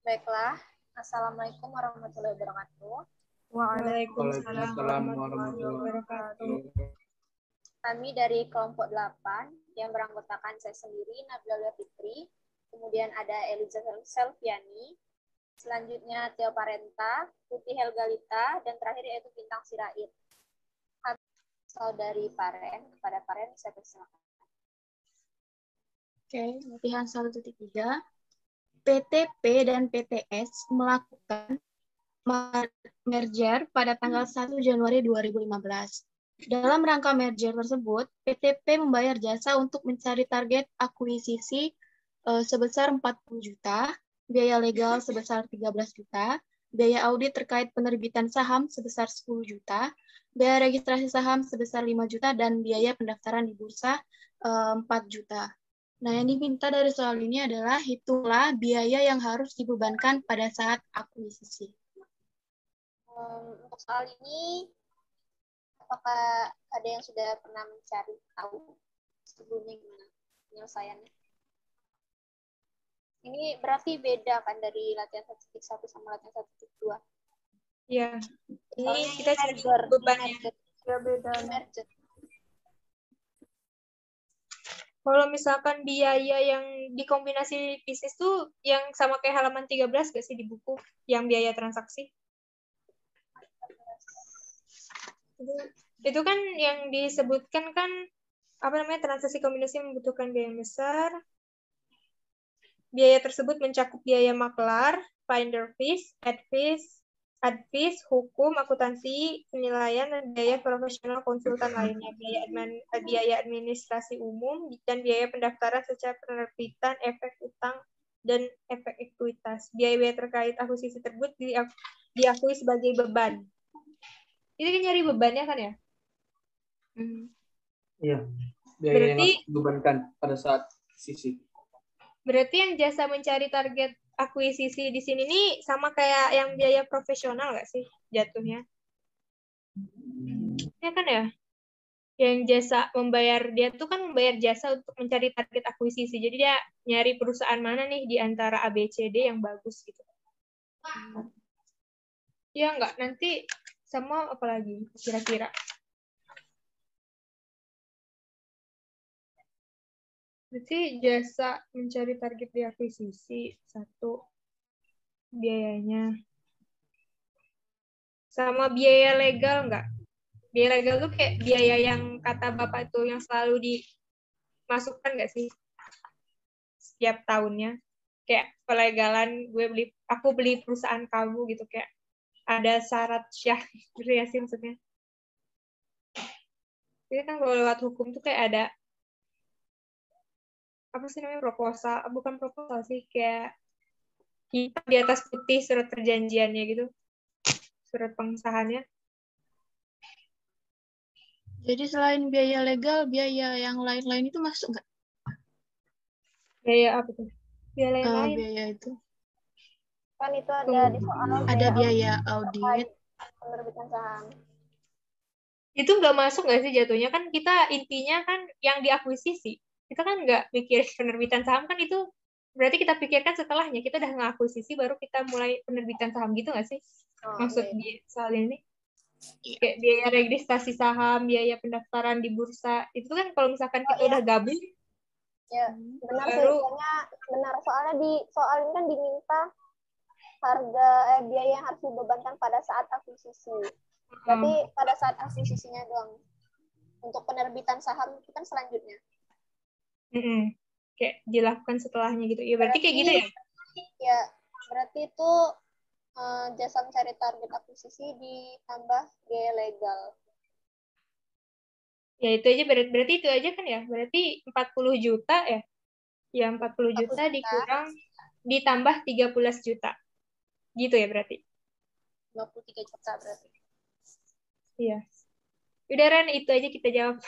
Baiklah, Assalamualaikum warahmatullahi wabarakatuh. Waalaikumsalam warahmatullahi wabarakatuh. Kami dari kelompok 8 yang beranggotakan saya sendiri, Nabila Fitri, kemudian ada Eliza Selviani, selanjutnya Theo Parenta, Putih Helgalita, dan terakhir yaitu Bintang Sirait. Saudari Paren, kepada Paren saya persilakan. Oke, latihan 1.3. PTP dan PTS melakukan merger pada tanggal 1 Januari 2015. Dalam rangka merger tersebut, PTP membayar jasa untuk mencari target akuisisi sebesar 40 juta, biaya legal sebesar 13 juta, biaya audit terkait penerbitan saham sebesar 10 juta, biaya registrasi saham sebesar 5 juta, dan biaya pendaftaran di bursa 4 juta. Nah, yang diminta dari soal ini adalah hitunglah biaya yang harus dibebankan pada saat akuisisi. Untuk soal ini, apakah ada yang sudah pernah mencari tahu sebelumnya gimana penyelesaiannya? Ini berarti beda kan dari latihan 1.1 sama latihan 1.2? Iya. Ini Soalnya kita cari merger, bebannya. Ya beda. Merger. Kalau misalkan biaya yang dikombinasi bisnis tuh yang sama kayak halaman 13 gak sih di buku? Yang biaya transaksi? Itu kan yang disebutkan kan, apa namanya, transaksi kombinasi membutuhkan biaya yang besar. Biaya tersebut mencakup biaya maklar, finder fees, ad fees, hukum, akuntansi, penilaian, dan biaya profesional konsultan lainnya, biaya administrasi umum, dan biaya pendaftaran secara penerbitan, efek utang, dan efek ekuitas. Biaya-biaya terkait akuisisi tersebut diakui sebagai beban. Ini kan nyari bebannya kan ya? Iya, biaya yang harus dibebankan pada saat sisi. Berarti yang jasa mencari target akuisisi di sini nih sama kayak yang biaya profesional nggak sih jatuhnya? Ya kan ya? Yang jasa membayar, dia tuh kan membayar jasa untuk mencari target akuisisi. Jadi dia nyari perusahaan mana nih di antara ABCD yang bagus gitu. Ya nggak? Nanti sama apa lagi kira-kira? Berarti jasa mencari target di akuisisi, satu biayanya. Sama biaya legal nggak? Biaya legal tuh kayak biaya yang kata Bapak itu yang selalu dimasukkan nggak sih? Setiap tahunnya. Kayak pelegalan, aku beli perusahaan kamu gitu, kayak ada syarat syah, gitu ya sih maksudnya. Jadi kan kalau lewat hukum tuh kayak ada, apa sih namanya, proposal, bukan proposal sih, kayak hitam di atas putih surat perjanjiannya gitu. Surat pengesahannya. Jadi selain biaya legal, biaya yang lain-lain itu masuk nggak? Biaya apa tuh? Biaya lain. Biaya itu. Kan itu ada di soal ada biaya audit. Penerbitan saham. Itu nggak masuk nggak sih jatuhnya? Kan kita intinya kan yang diakuisisi. Kita kan nggak pikir penerbitan saham, kan itu berarti kita pikirkan setelahnya. Kita udah ngakuisisi baru kita mulai penerbitan saham gitu nggak sih? Maksud Iya. soal ini? Kayak biaya registrasi saham, biaya pendaftaran di bursa. Itu kan kalau misalkan kita udah gabung. Ya, benar sih. Benar. Soalnya di soal ini kan diminta harga biaya yang harus dibebankan pada saat akuisisi. Berarti pada saat akuisisinya doang. Untuk penerbitan saham itu kan selanjutnya. Kayak dilakukan setelahnya gitu. Ya berarti kayak gitu ya? Ya, berarti itu jasa mencari target akuisisi ditambah biaya legal. Ya itu aja, berarti itu aja kan ya? Berarti 40 juta ya? Ya 40 juta dikurang ditambah 13 juta. Gitu ya berarti? 23 juta berarti. Iya. Udah Ren, itu aja kita jawab.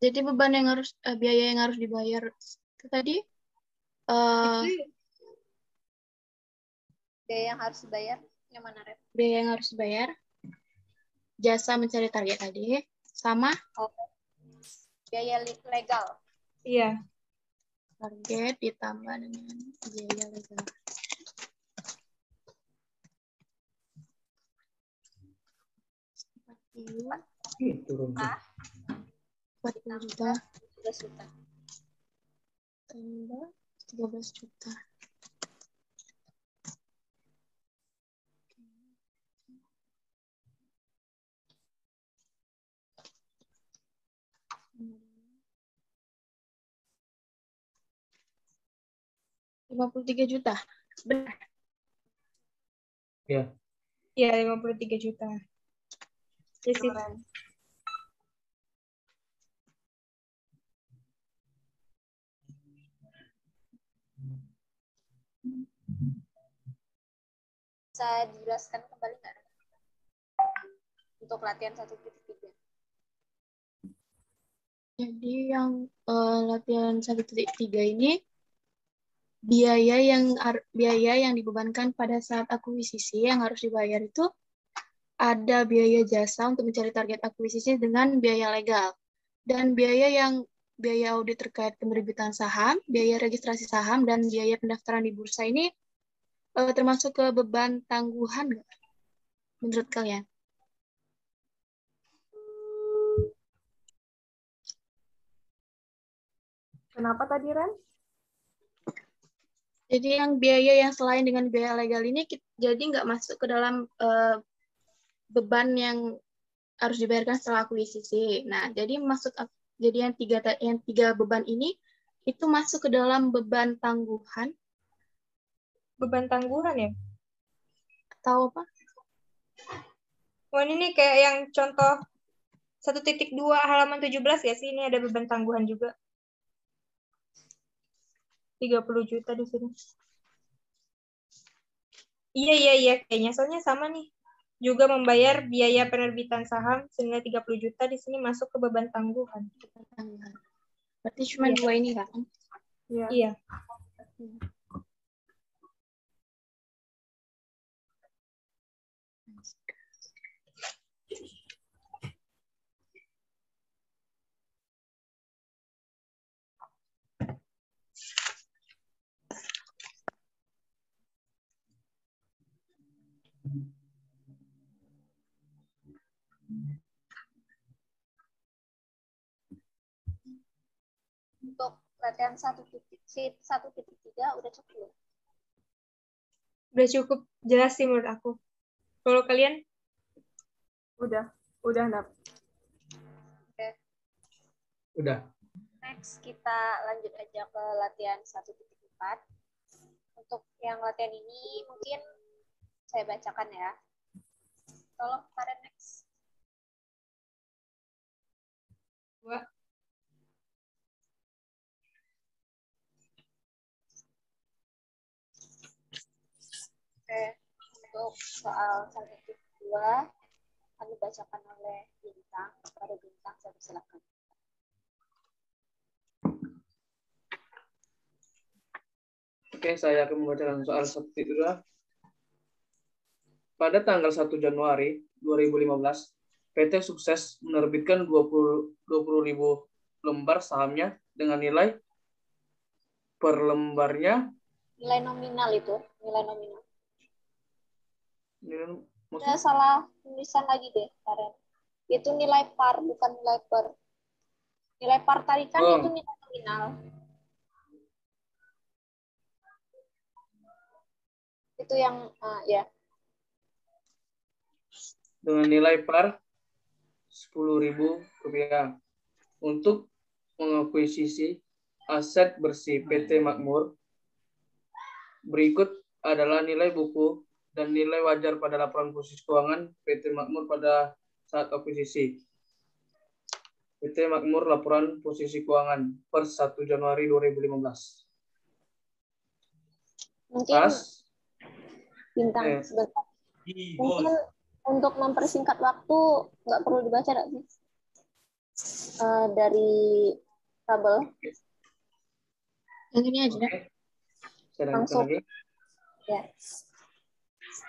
Jadi beban yang harus, biaya yang harus dibayar itu tadi? Biaya yang harus dibayar, yang mana Ren? Biaya yang harus dibayar, jasa mencari target tadi, sama? Biaya legal. Iya. Target ditambah dengan biaya legal. Turun. 40 juta. 13 juta. Tambah 13 juta. Rp53 juta. Benar. Ya. Iya, 53 juta. Receipt. Bisa dijelaskan kembali nggak? Untuk latihan 1.3. Jadi yang latihan 1.3 ini biaya yang dibebankan pada saat akuisisi yang harus dibayar itu ada biaya jasa untuk mencari target akuisisi dengan biaya legal dan biaya audit terkait penerbitan saham, biaya registrasi saham dan biaya pendaftaran di bursa ini termasuk ke beban tangguhan nggak menurut kalian? Kenapa tadi, Ren? Jadi yang biaya yang selain dengan biaya legal ini jadi nggak masuk ke dalam beban yang harus dibayarkan setelah akuisisi. Nah, jadi yang tiga beban ini itu masuk ke dalam beban tangguhan. Beban tangguhan ya? Atau apa? Wah, ini kayak yang contoh 1.2 halaman 17 ya sih? Ini ada beban tangguhan juga. 30 juta di sini. Iya. Kayaknya soalnya sama nih. Juga membayar biaya penerbitan saham senilai 30 juta di sini masuk ke beban tangguhan. Berarti cuma dua ini kan? Iya. Untuk latihan 1.3 udah cukup. Udah cukup jelas sih menurut aku. Kalau kalian? Udah Nap. Oke. Udah. Next kita lanjut aja ke latihan 1.4. Untuk yang latihan ini mungkin saya bacakan ya. Tolong Karen next. Dua. Oke, untuk soal 1.2 akan dibacakan oleh Bintang. Kepada Bintang, saya persilakan. Oke, saya akan membacakan soal 1.2. Pada tanggal 1 Januari 2015, PT sukses menerbitkan 20.000 lembar sahamnya dengan nilai per lembarnya. Nilai nominal itu, nilai nominal. Maksudnya? Salah tulisan lagi deh, Karen. Itu nilai par, bukan nilai per. Nilai par tadi kan itu nilai nominal. Itu yang, ya. Dengan nilai par Rp10.000 untuk mengakuisisi aset bersih PT Makmur. Berikut adalah nilai buku dan nilai wajar pada laporan posisi keuangan PT Makmur pada saat akuisisi. PT Makmur laporan posisi keuangan per 1 Januari 2015. Mungkin Bintang sebentar. Mungkin untuk mempersingkat waktu nggak perlu dibaca sih. Dari tabel. Yang ini aja. Langsung. Ya.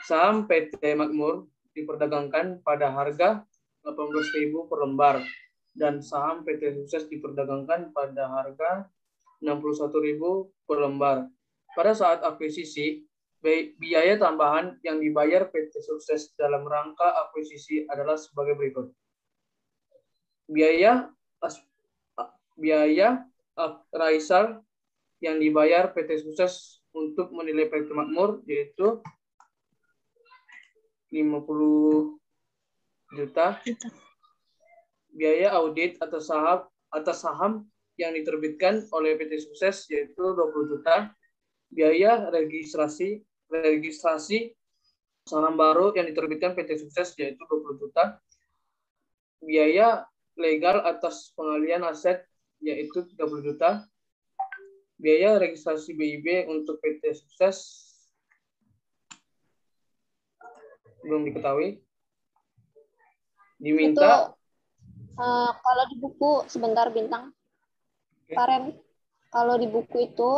Saham PT Makmur diperdagangkan pada harga 18.000 per lembar dan saham PT Sukses diperdagangkan pada harga 61.000 per lembar. Pada saat akuisisi, Biaya tambahan yang dibayar PT Sukses dalam rangka akuisisi adalah sebagai berikut. Biaya appraisal yang dibayar PT Sukses untuk menilai PT Makmur yaitu 50 juta. Biaya audit atas saham yang diterbitkan oleh PT Sukses yaitu 20 juta. Biaya registrasi saham baru yang diterbitkan PT Sukses yaitu 20 juta. Biaya legal atas pengalihan aset yaitu 30 juta. Biaya registrasi BIB untuk PT Sukses belum diketahui. Diminta kalau di buku sebentar Bintang. Karen, kalau di buku itu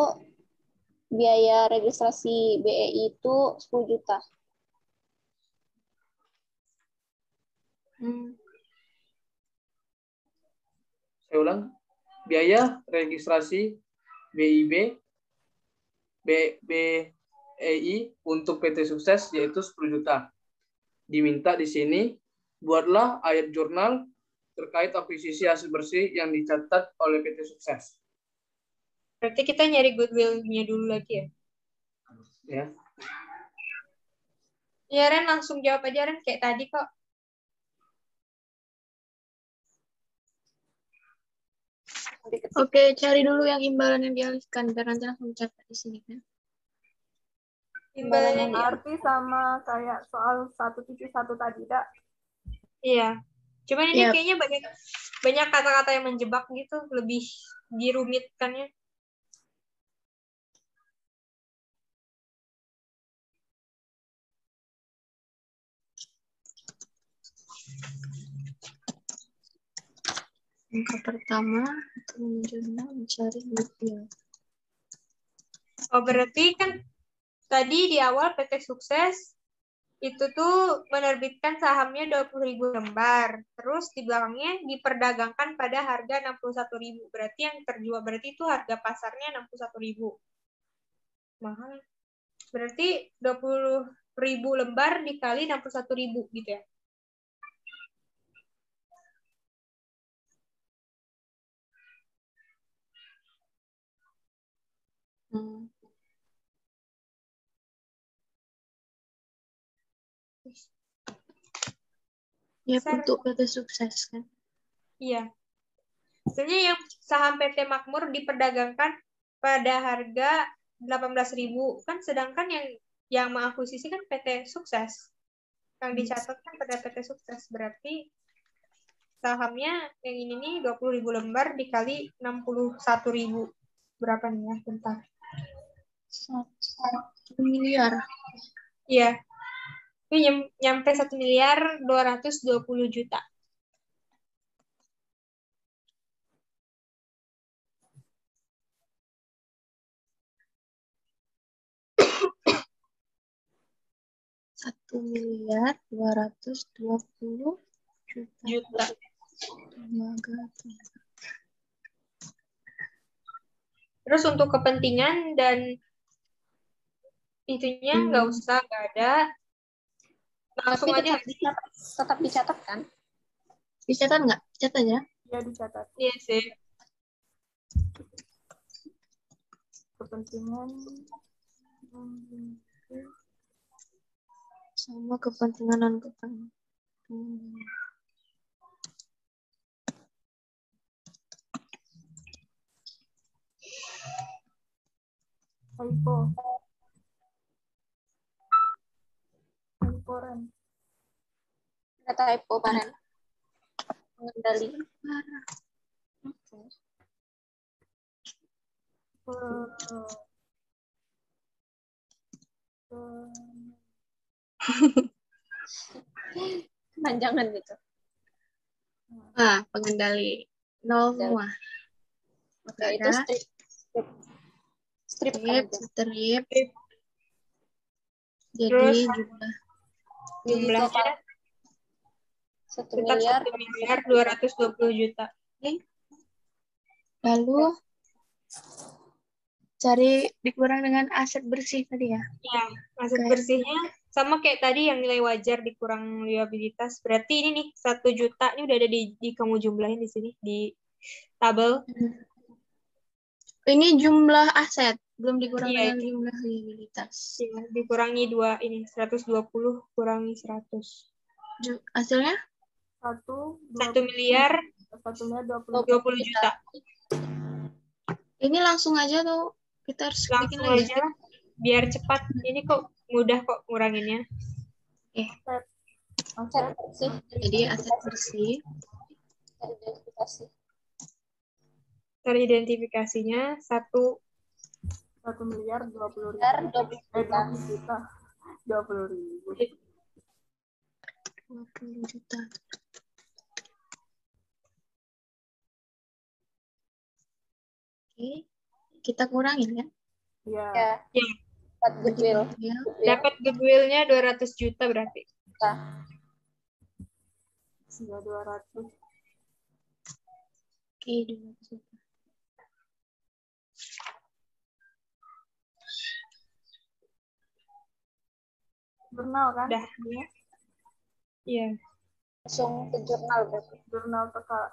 biaya registrasi BEI itu 10 juta. Saya ulang. Biaya registrasi BEI untuk PT Sukses yaitu 10 juta. Diminta di sini buatlah ayat jurnal terkait akuisisi hasil bersih yang dicatat oleh PT Sukses. Berarti kita nyari goodwill-nya dulu lagi ya? Ya. Ya, Ren, langsung jawab aja, Ren. Kayak tadi kok. Oke, cari dulu yang imbalan yang dialihkan, biar nanti langsung catat di sini kan. Imbalan yang Arti sama kayak soal 171 tadi, Kak. Iya. Cuman ini kayaknya banyak kata-kata yang menjebak gitu, lebih dirumitkannya. Langkah pertama untuk mencari goodwill. Oh, berarti kan tadi di awal PT Sukses itu tuh menerbitkan sahamnya 20.000 lembar. Terus di belakangnya diperdagangkan pada harga 61.000. Berarti yang terjual berarti itu harga pasarnya 61.000. Mahal. Berarti 20.000 lembar dikali 61.000 gitu ya. Ya, untuk PT Sukses kan. Iya. Sebenarnya yang saham PT Makmur diperdagangkan pada harga 18.000 kan, sedangkan yang mengakuisisi kan PT Sukses. Yang dicatatkan pada PT Sukses berarti sahamnya yang ini nih 20.000 lembar dikali 61.000. Berapa nih ya? Bentar. 1 miliar. Iya. Itu nyampe 1.220 juta. $1.220 juta. Terus untuk kepentingan dan itunya nggak usah, nggak ada. Langsung tapi aja. tetap dicatat kan? Dicatat nggak? Dicatat ya? Ya, dicatat. Iya sih. Kepentingan sama kepentingan non kepentingan. Typo Ren. Ada typo Ren. Pengendali. Panjangan gitu. Pengendali. 0 semua. Oke, itu strip kan aja. Strip. Jadi Terus jumlahnya 1.220 juta. Lalu cari dikurang dengan aset bersih tadi ya. Ya, aset Oke. bersihnya sama kayak tadi yang nilai wajar dikurang liabilitas. Berarti ini nih 1 juta ini udah ada di kamu jumlahin di sini di tabel. Ini jumlah aset, belum dikurang Iya, dengan itu. jumlah liabilitas. Ya, dikurangi 2 ini 120 kurangi 100. Hasilnya? 1 miliar 20 juta. Ini langsung aja tuh, kita harus bikin Langsung lagi. aja biar cepat. Ini kok mudah kok nguranginnya. Aset bersih. Jadi aset bersih. Identifikasi. Teridentifikasinya 1 1.020.000. 20 juta. 20.000. 20 juta. Oke, kita kurangin kan? Ya. Ya, ya. dapat goodwill. Ya. Dapat goodwill-nya 200 juta berarti. Sudah 200. Oke, 200 juta. Jurnal kan? Udah. Iya. Langsung ke jurnal berarti. Jurnal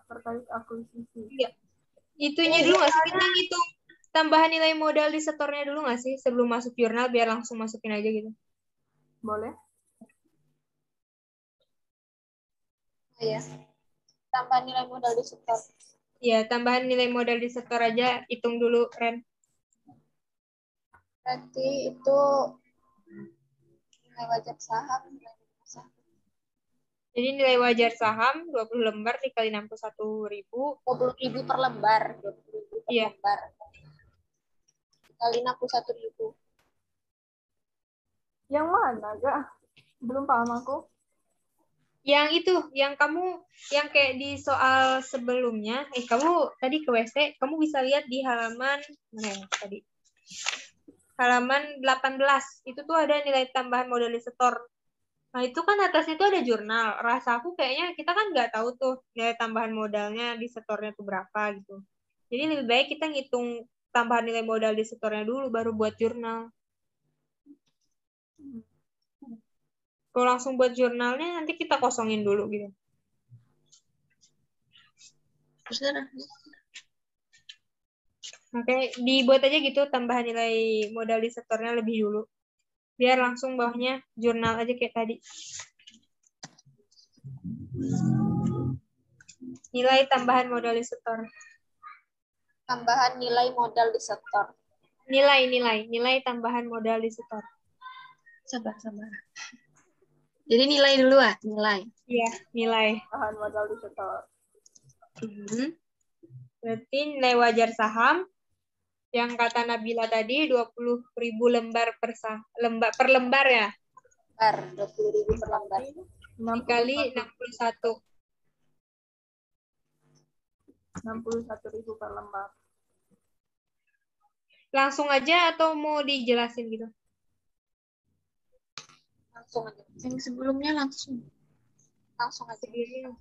terkait akuisisi. Iya. Itunya dulu nggak sih? Kita ngitung tambahan nilai modal di setornya dulu nggak sih? Sebelum masuk jurnal biar langsung masukin aja gitu. Boleh? Oh, ya. Tambah nilai modal di setor. Iya, tambahan nilai modal di setor aja hitung dulu, Ren. Berarti itu nilai wajar saham. Jadi nilai wajar saham 20 lembar dikali 61.000. 20.000 per lembar. 20.000 per Iya. lembar. Dikali 61.000. Yang mana, Gak? Belum paham aku. Yang itu, yang kamu, yang kayak di soal sebelumnya, kamu tadi ke WC, kamu bisa lihat di halaman, mana ya tadi? Halaman 18, itu tuh ada nilai tambahan modal di setor. Nah itu kan atasnya itu ada jurnal. Rasa aku kayaknya kita kan nggak tahu tuh nilai tambahan modalnya di setornya tuh berapa gitu. Jadi lebih baik kita ngitung tambahan nilai modal di setornya dulu baru buat jurnal. Kalau langsung buat jurnalnya nanti kita kosongin dulu gitu. Oke, dibuat aja gitu tambahan nilai modal di setornya lebih dulu. Biar langsung bawahnya jurnal aja kayak tadi. Nilai tambahan modal di setor. Tambahan nilai modal di setor. Nilai tambahan modal di setor. Sabar. Jadi nilai dulu nilai. Iya, nilai. Bahan modal di setor. Berarti nilai wajar saham yang kata Nabila tadi 20.000 lembar per lembar ya. Per 20.000 per lembar. Dikali 61. 61.000 per lembar. Langsung aja atau mau dijelasin gitu? Langsung aja. Yang sebelumnya langsung.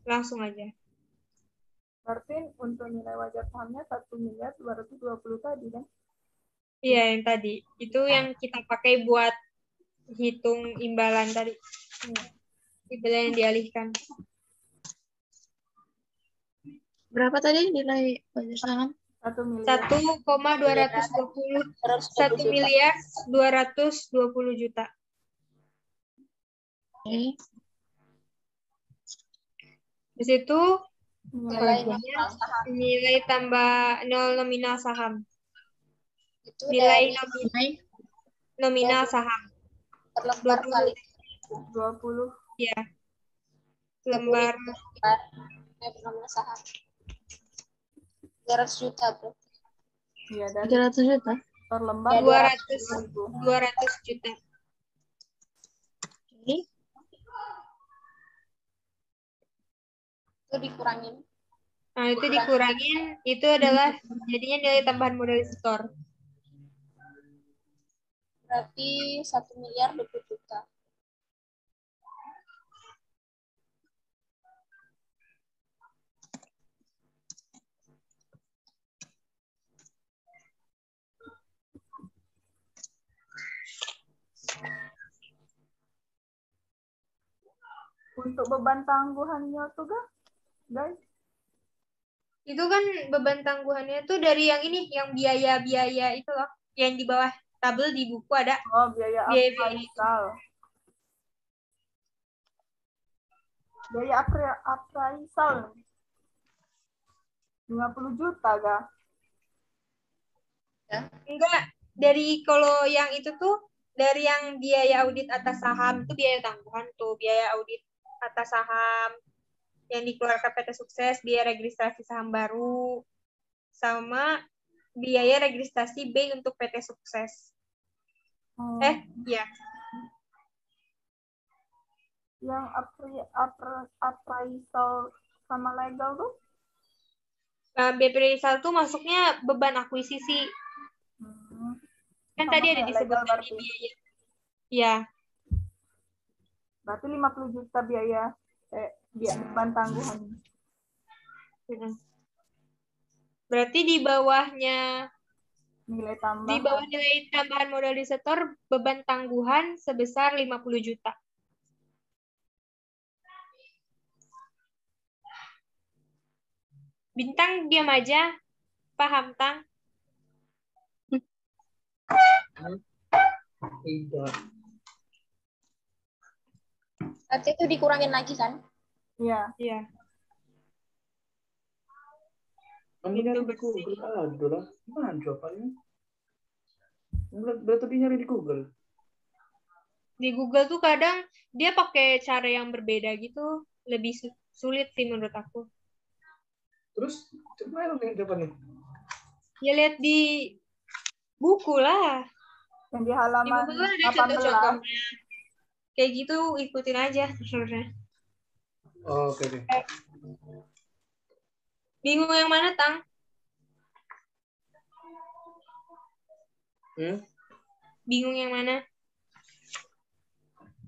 Langsung aja. Berarti untuk nilai wajar sahamnya 1.220.000 tadi kan? Iya, yang tadi. Itu yang kita pakai buat hitung imbalan tadi. Imbalan yang dialihkan. Berapa tadi nilai wajar saham? 1.220. 1 miliar 220 juta. Oke. Di situ Nilai tambah nominal saham. itu Nilai dari nominal saham. per lembar kali 20. Ya. Lembar. Nominal saham. 300 juta berarti. Iya, dan 300 juta. per lembar Ya, 200 juta. Oke. Itu dikurangin. Nah, itu dikurangin, itu adalah jadinya nilai tambahan modal setor. Berarti 1 miliar 20 juta. Untuk beban tangguhannya tuh guys. Itu kan beban tangguhannya tuh dari yang ini, yang biaya-biaya itu loh, yang di bawah tabel di buku ada Oh, biaya biaya-biaya itu. appraisal. Biaya appraisal 50 juta, ga? Enggak, dari kalau yang itu tuh dari yang biaya audit atas saham itu biaya tangguhan tuh, biaya audit atas saham yang dikeluarkan PT Sukses, biaya registrasi saham baru, sama biaya registrasi B untuk PT Sukses. Ya. Yang appraisal sama legal tuh? BP Rizal tuh masuknya beban akuisisi. Kan Sama tadi ada kayak disebut legal berarti. biaya. Ya. Berarti 50 juta biaya beban tangguhan. Berarti di bawahnya Nilai tambahan. di bawah nilai tambahan modal disetor beban tangguhan sebesar 50 juta. Bintang diam aja. Paham, Tang? Tidak. Berarti itu dikurangin lagi kan? Iya. Iya. Kamu nyari di Google, aduh lah. Gimana jawabannya? Berarti nyari di Google. Di Google tuh kadang dia pakai cara yang berbeda gitu. Lebih sulit sih menurut aku. Terus, coba nih jawabannya. Ya lihat di buku lah. Yang di halaman Di buku ada 18. contoh-contohnya. Kayak gitu ikutin aja sebenarnya. Oh, oke. Bingung yang mana, Tang? Bingung yang mana?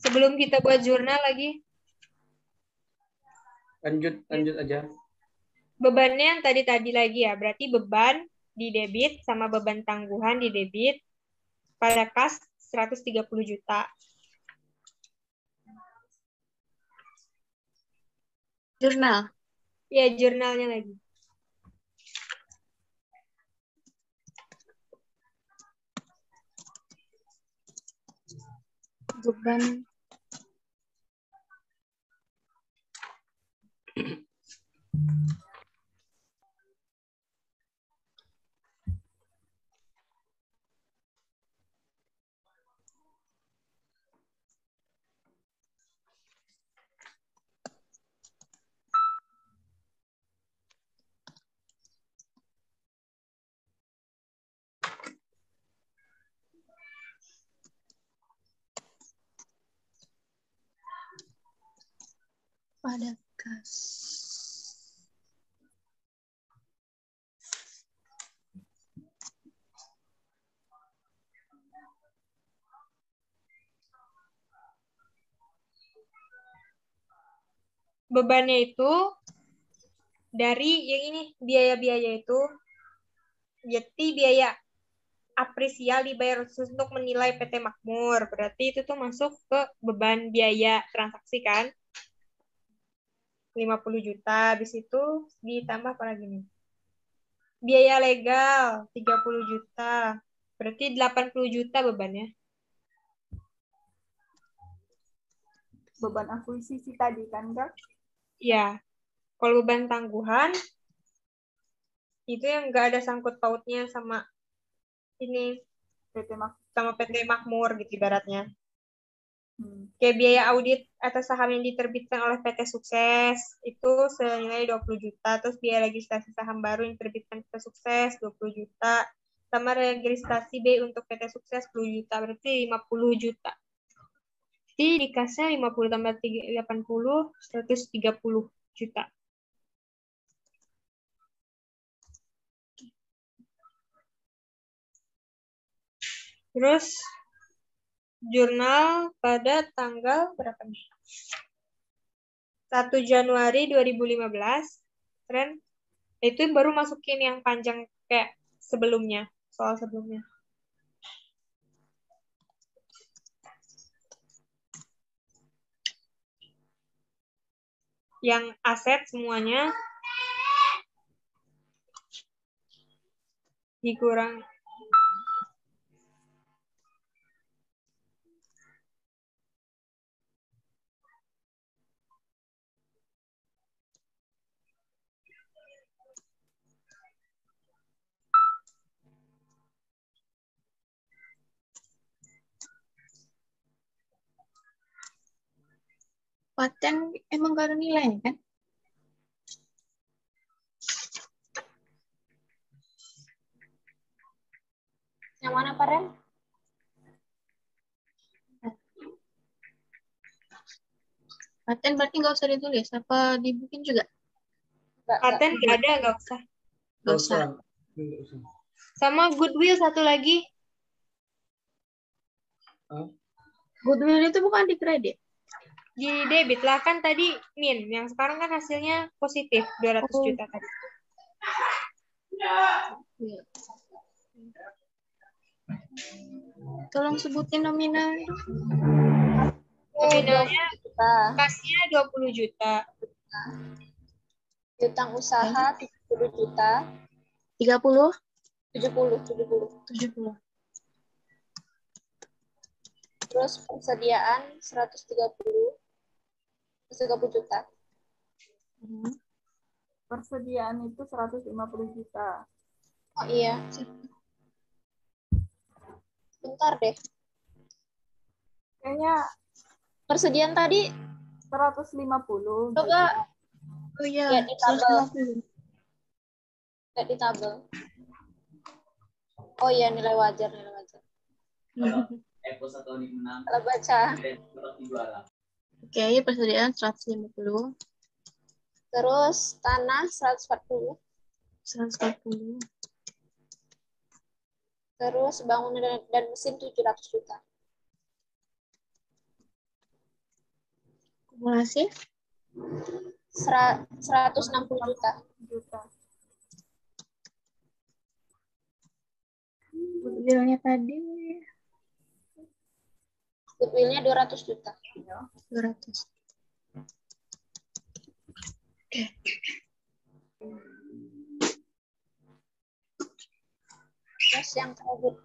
Sebelum kita buat jurnal lagi. Lanjut aja. Bebannya yang tadi lagi ya. Berarti beban di debit sama beban tangguhan di debit pada kas 130 juta. Jurnal. Ya, jurnalnya lagi. Beban. Pada kas. Bebannya itu dari yang ini, biaya-biaya itu, jadi biaya apresial dibayar khusus untuk menilai PT Makmur. Berarti itu tuh masuk ke beban biaya transaksi kan? 50 juta. Habis itu ditambah apa lagi nih? Biaya legal 30 juta. Berarti 80 juta bebannya. Beban akuisisi tadi kan, Kak? Ya. Kalau beban tangguhan itu yang nggak ada sangkut pautnya sama ini sama PT Makmur gitu ibaratnya. Kayak biaya audit atas saham yang diterbitkan oleh PT Sukses itu senilai 20 juta, terus biaya registrasi saham baru yang diterbitkan PT Sukses 20 juta, sama registrasi B untuk PT Sukses 10 juta, berarti 50 juta. Jadi dikasnya 50 tambah 80, 130 juta. Terus jurnal pada tanggal berapa nih? 1 Januari 2015. Keren. Itu baru masukin yang panjang kayak sebelumnya, soal sebelumnya. Yang aset semuanya dikurang. Paten emang gak ada nilainya kan? Yang mana, Pak Ren? Paten berarti nggak usah ditulis. Apa dibikin juga? Paten nggak ada, nggak usah. Nggak usah. Nggak usah. Sama goodwill satu lagi. Goodwill itu bukan di kredit. Di debit lah, kan tadi min. Yang sekarang kan hasilnya positif, 200 Oh. juta tadi. Iya. Tolong sebutin nominal. Nominalnya Juta. kasnya 20 juta. Utang usaha 30 juta. 30? 70. Terus persediaan 130 juta. Persediaan itu 150 juta. Oh iya. Bentar deh. Kayaknya Persediaan tadi 150. coba Oh iya, lihat di tabel. 150. Lihat di tabel. Oh iya, nilai wajar. Kalau baca. Oke, persediaan 150. Terus tanah 140. 140. Terus bangunan dan mesin 700 juta. Kumulasi 160 juta. goodwill-nya tadi Goodwill-nya 200 juta. 200. Terus yang kredit.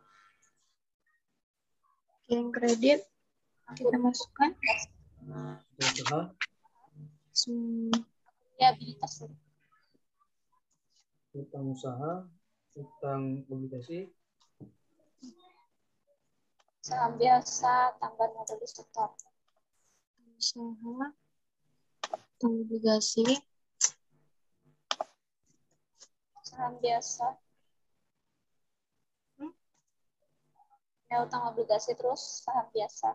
Yang kredit kita masukkan Usaha, Liabilitas. utang usaha, utang obligasi, Saham biasa, tambahan modal di setor. usaha, utang obligasi, Saham biasa. Ya, utang obligasi terus saham biasa.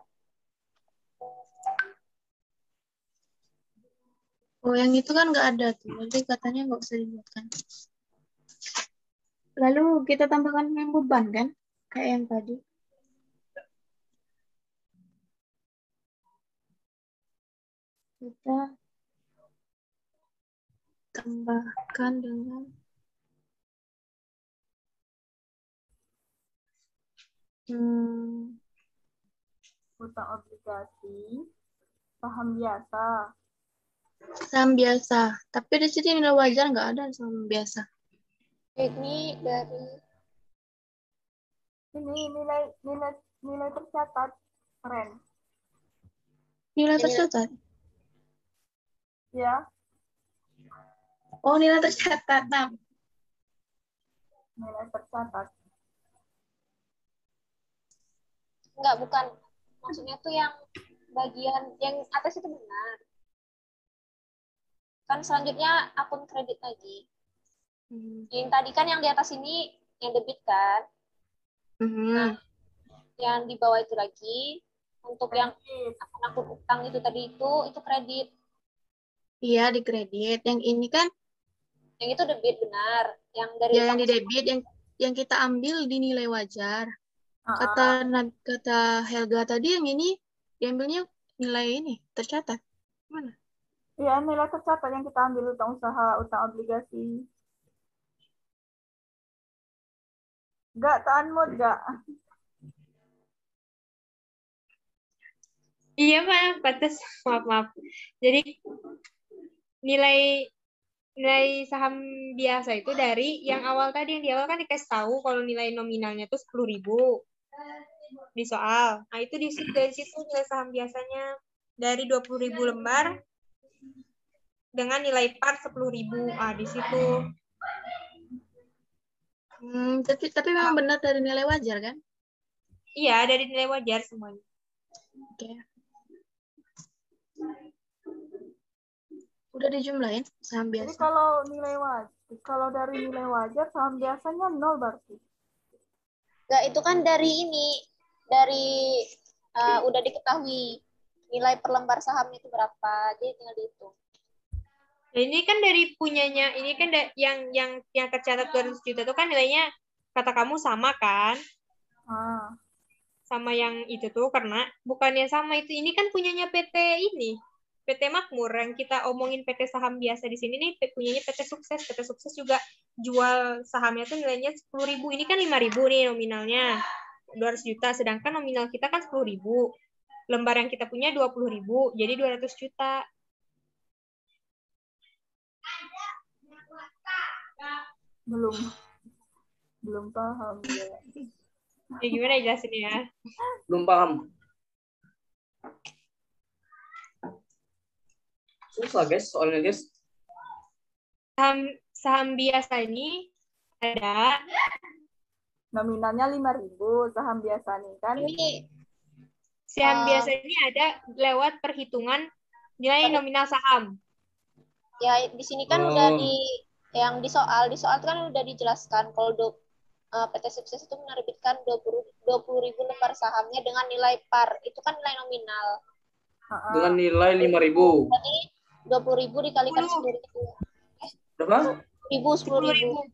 oh yang itu kan nggak ada tuh, jadi katanya nggak usah dibuatkan. Lalu kita tambahkan yang beban kan, kayak yang tadi. Kita tambahkan dengan Utang obligasi, saham biasa. saham biasa. Tapi di sini nilai wajar nggak ada saham biasa. Ini dari Ini nilai tercatat. Keren. Nilai Ini- tercatat. Ya, Oh, nilai tercatat. Nah, nilai tercatat. enggak, bukan. Maksudnya tuh yang bagian yang atas itu benar. Kan selanjutnya akun kredit lagi. Yang tadi kan yang di atas ini yang debit kan. Nah, yang di bawah itu lagi untuk yang akun utang itu tadi itu kredit. iya di kredit. Yang ini kan Yang itu debit benar. Yang dari ya yang utang di debit yang kita ambil di nilai wajar. Ah, Kata Helga tadi yang ini diambilnya nilai ini tercatat. Mana? iya, nilai tercatat yang kita ambil utang usaha, utang obligasi. Enggak, tahan mood enggak? Iya, Pak. Batas. Maaf. Jadi, nilai nilai saham biasa itu dari yang awal tadi, yang di awal kan dikasih tahu kalau nilai nominalnya itu 10.000 di soal. Nah, itu dari situ nilai saham biasanya dari 20.000 lembar dengan nilai par 10.000. Ah, di situ. Tapi memang benar dari nilai wajar kan? Iya, dari nilai wajar semuanya. Oke. Udah dijumlahin saham Jadi biasa. kalau dari nilai wajar saham biasanya 0 berarti. Enggak, itu kan dari udah diketahui nilai per lembar sahamnya itu berapa, jadi tinggal dihitung. Nah, ini kan dari punyanya, ini kan yang tercatat 200 juta itu kan nilainya kata kamu sama kan? Sama yang itu tuh, karena bukannya sama itu. Ini kan punyanya PT Makmur, yang kita omongin PT saham biasa di sini nih punyanya PT Sukses. PT Sukses juga jual sahamnya tuh nilainya 10.000. Ini kan 5.000 nih nominalnya. 200 juta, sedangkan nominal kita kan 10.000. Lembar yang kita punya 20.000, jadi 200 juta. Belum paham ya. Ya gimana jelasin ya? Belum paham. Susah guys, soalnya guys. Saham biasa ini ada Nominalnya 5.000 saham biasa nih kan. Saham biasa ini ada lewat perhitungan nilai nominal saham. Ya, di sini kan udah yang di soal itu kan udah dijelaskan kalau PT Sukses itu menerbitkan 20.000 lembar sahamnya dengan nilai par. Itu kan nilai nominal. Dengan nilai 5.000. Berarti 20.000 dikalikan 10.000. Berapa? 10.000.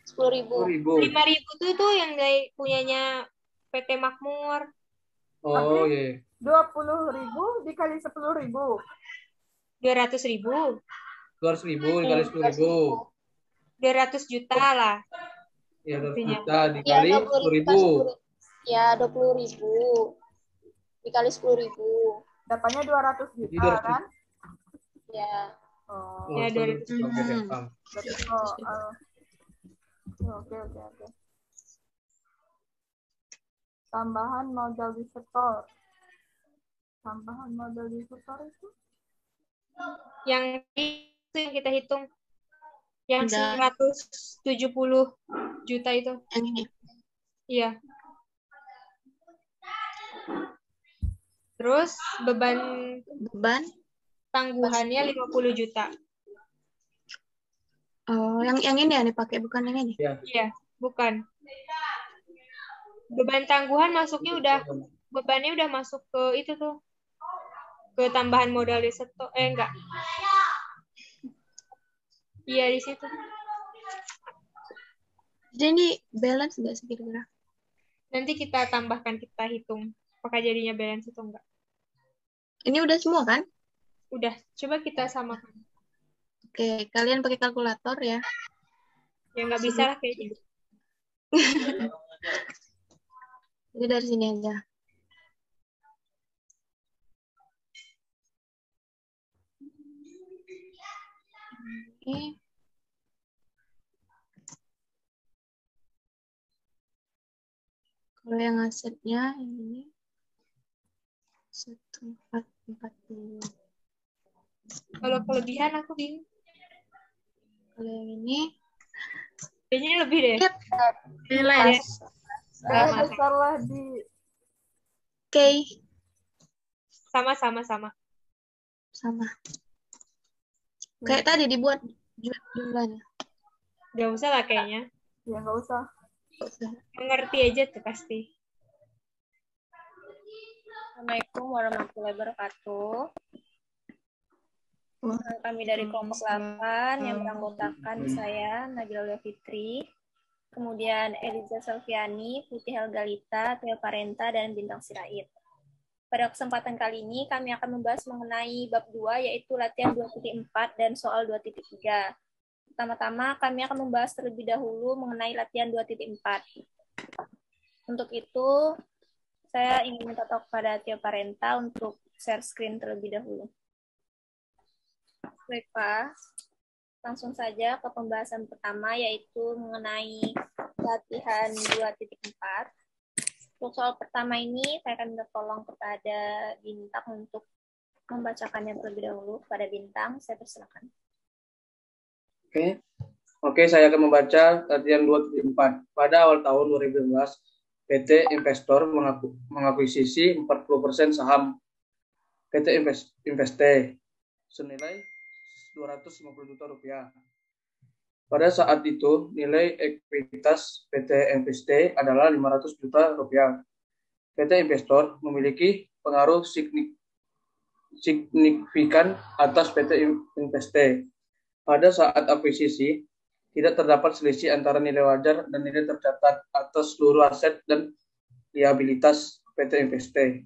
10.000. 5.000 tuh yang nilai punyanya PT Makmur. Oh iya. 20.000 dikali 10.000. 200.000. 200.000 dikali 10.000. 200 juta lah. Ya, 200 juta dikali 10.000. Ya, 20.000 dikali 10.000. Dapatnya 200 juta kan? Ya. Ya, 200 juta. Oke. Tambahan modal disetor. Tambahan modal disetor itu? Yang kita hitung. Yang 170 juta itu. Yang ini? Iya. Terus beban tangguhannya 50 juta. Oh, yang ini ya dipakai, bukan yang ini? Iya, bukan. Beban tangguhan bebannya udah masuk ke itu tuh. Ke tambahan modal disetor. Enggak. Iya, di situ. Jadi ini balance nggak sih kira-kira? Nanti kita tambahkan, kita hitung. Apakah jadinya balance atau enggak. Ini udah semua kan? Udah. Coba kita samakan. Oke, kalian pakai kalkulator ya? Ya nggak bisa lah kayaknya. Jadi dari sini aja. Oke. Kalau yang asetnya yang ini 1440. Kalau kelebihan aku bingung. Kalau yang ini kayaknya lebih deh. Nilai. Besarlah di. Oke. Sama. Kayak tadi dibuat jumlahnya. Gak usah lah kayaknya. Ya nggak usah. Mengerti aja tuh pasti. Assalamualaikum warahmatullahi wabarakatuh. Kami dari kelompok 8 yang beranggotakan saya, Nabila Aulia Fitri, kemudian Eliza Selviani, Putih Helgalita, Theo Parenta, dan Bintang Sirait. Pada kesempatan kali ini kami akan membahas mengenai bab 2, yaitu latihan 2.4 dan soal 2.3. Pertama-tama kami akan membahas terlebih dahulu mengenai latihan 2.4. Untuk itu, saya ingin minta kepada Theo Parenta untuk share screen terlebih dahulu. Baik, Pak. Langsung saja ke pembahasan pertama, yaitu mengenai latihan 2.4. Untuk soal pertama ini, saya akan minta tolong kepada Bintang untuk membacakannya terlebih dahulu. Pada Bintang, saya persilakan. Oke, saya akan membaca latihan 2.4. Pada awal tahun 2015, PT Investor mengakuisisi 40% saham PT Investe senilai 250 juta rupiah. Pada saat itu, nilai ekuitas PT Investe adalah 500 juta rupiah. PT Investor memiliki pengaruh signifikan atas PT Investe. Pada saat akuisisi, tidak terdapat selisih antara nilai wajar dan nilai tercatat atas seluruh aset dan liabilitas PT Investe.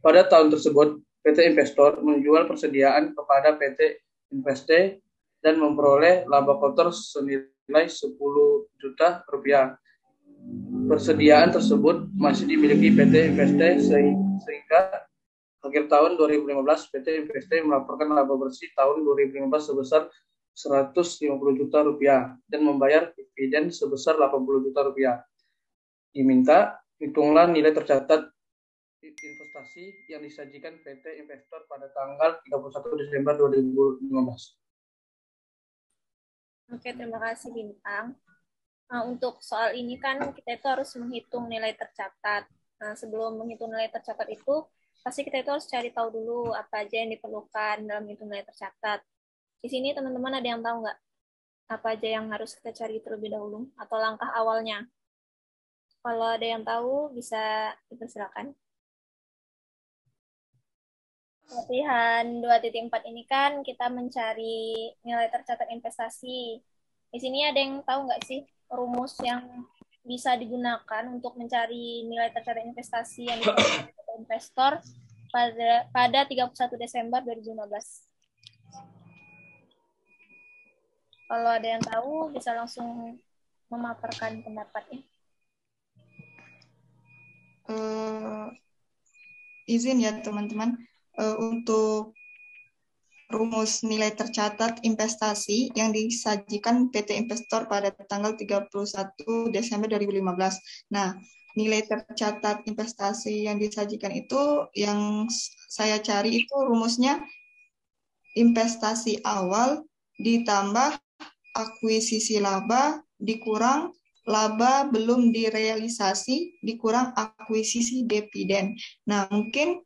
Pada tahun tersebut, PT Investor menjual persediaan kepada PT Investe dan memperoleh laba kotor senilai 10 juta rupiah. Persediaan tersebut masih dimiliki PT Investe sehingga akhir tahun 2015 PT Investe melaporkan laba bersih tahun 2015 sebesar 150 juta rupiah dan membayar dividen sebesar 80 juta rupiah. Diminta hitunglah nilai tercatat investasi yang disajikan PT Investor pada tanggal 31 Desember 2015. Oke, terima kasih Bintang. Nah, untuk soal ini kan kita itu harus menghitung nilai tercatat. Nah, sebelum menghitung nilai tercatat itu, pasti kita itu harus cari tahu dulu apa aja yang diperlukan dalam menghitung nilai tercatat. Di sini teman-teman ada yang tahu nggak apa aja yang harus kita cari terlebih dahulu atau langkah awalnya? Kalau ada yang tahu bisa dipersilakan. Latihan 2.4 ini kan kita mencari nilai tercatat investasi. Di sini ada yang tahu nggak sih rumus yang bisa digunakan untuk mencari nilai tercatat investasi yang diperoleh oleh investor pada 31 Desember 2015? Kalau ada yang tahu, bisa langsung memaparkan pendapatnya. Izin ya teman-teman, untuk rumus nilai tercatat investasi yang disajikan PT Investor pada tanggal 31 Desember 2015. Nah, nilai tercatat investasi yang disajikan itu yang saya cari itu rumusnya investasi awal ditambah akuisisi laba dikurang laba belum direalisasi dikurang akuisisi dividen. Nah, mungkin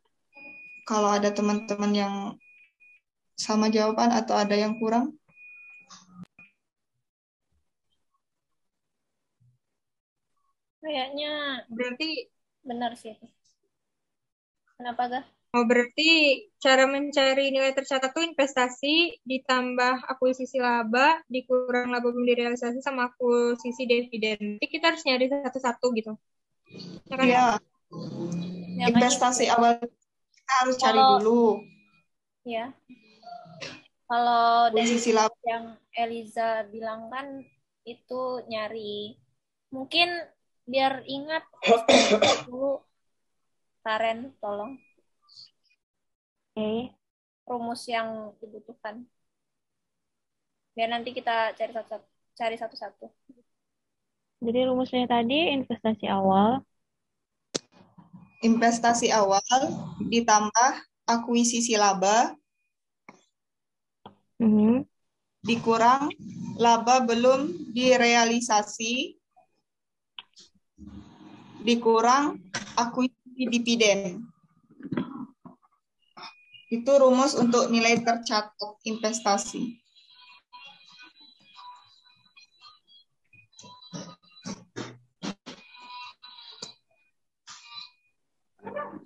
kalau ada teman-teman yang sama jawaban atau ada yang kurang? Kayaknya Berarti benar sih. Kenapa, Gah? Oh, berarti cara mencari nilai tercatat tuh investasi ditambah akuisisi laba dikurang laba belum direalisasi sama akuisisi dividen. Jadi kita harus nyari satu-satu gitu. Ya kan? Ya. Ya, Investasi awal kita harus cari dulu. Ya. Kalau dari Akuisisi laba yang Eliza bilang kan itu nyari. Mungkin biar ingat dulu, Karen, tolong. Oke. Rumus yang dibutuhkan. Biar nanti kita cari satu-satu. Jadi rumusnya tadi investasi awal ditambah akuisisi laba dikurang laba belum direalisasi dikurang akuisisi dividen. Itu rumus untuk nilai tercatat investasi.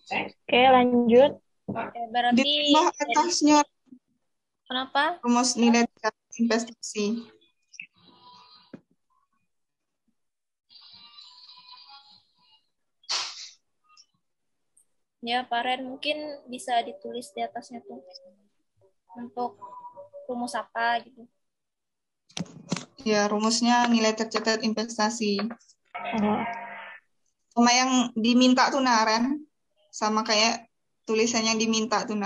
Oke, lanjut. Oke, berarti ditambah atasnya kenapa? rumus nilai tercatat investasi. Ya, Pak Ren, mungkin bisa ditulis di atasnya tuh. Untuk rumus apa gitu. Ya, rumusnya nilai tercatat investasi. Sama yang diminta tuh, Ren. Sama kayak tulisan yang diminta tuh,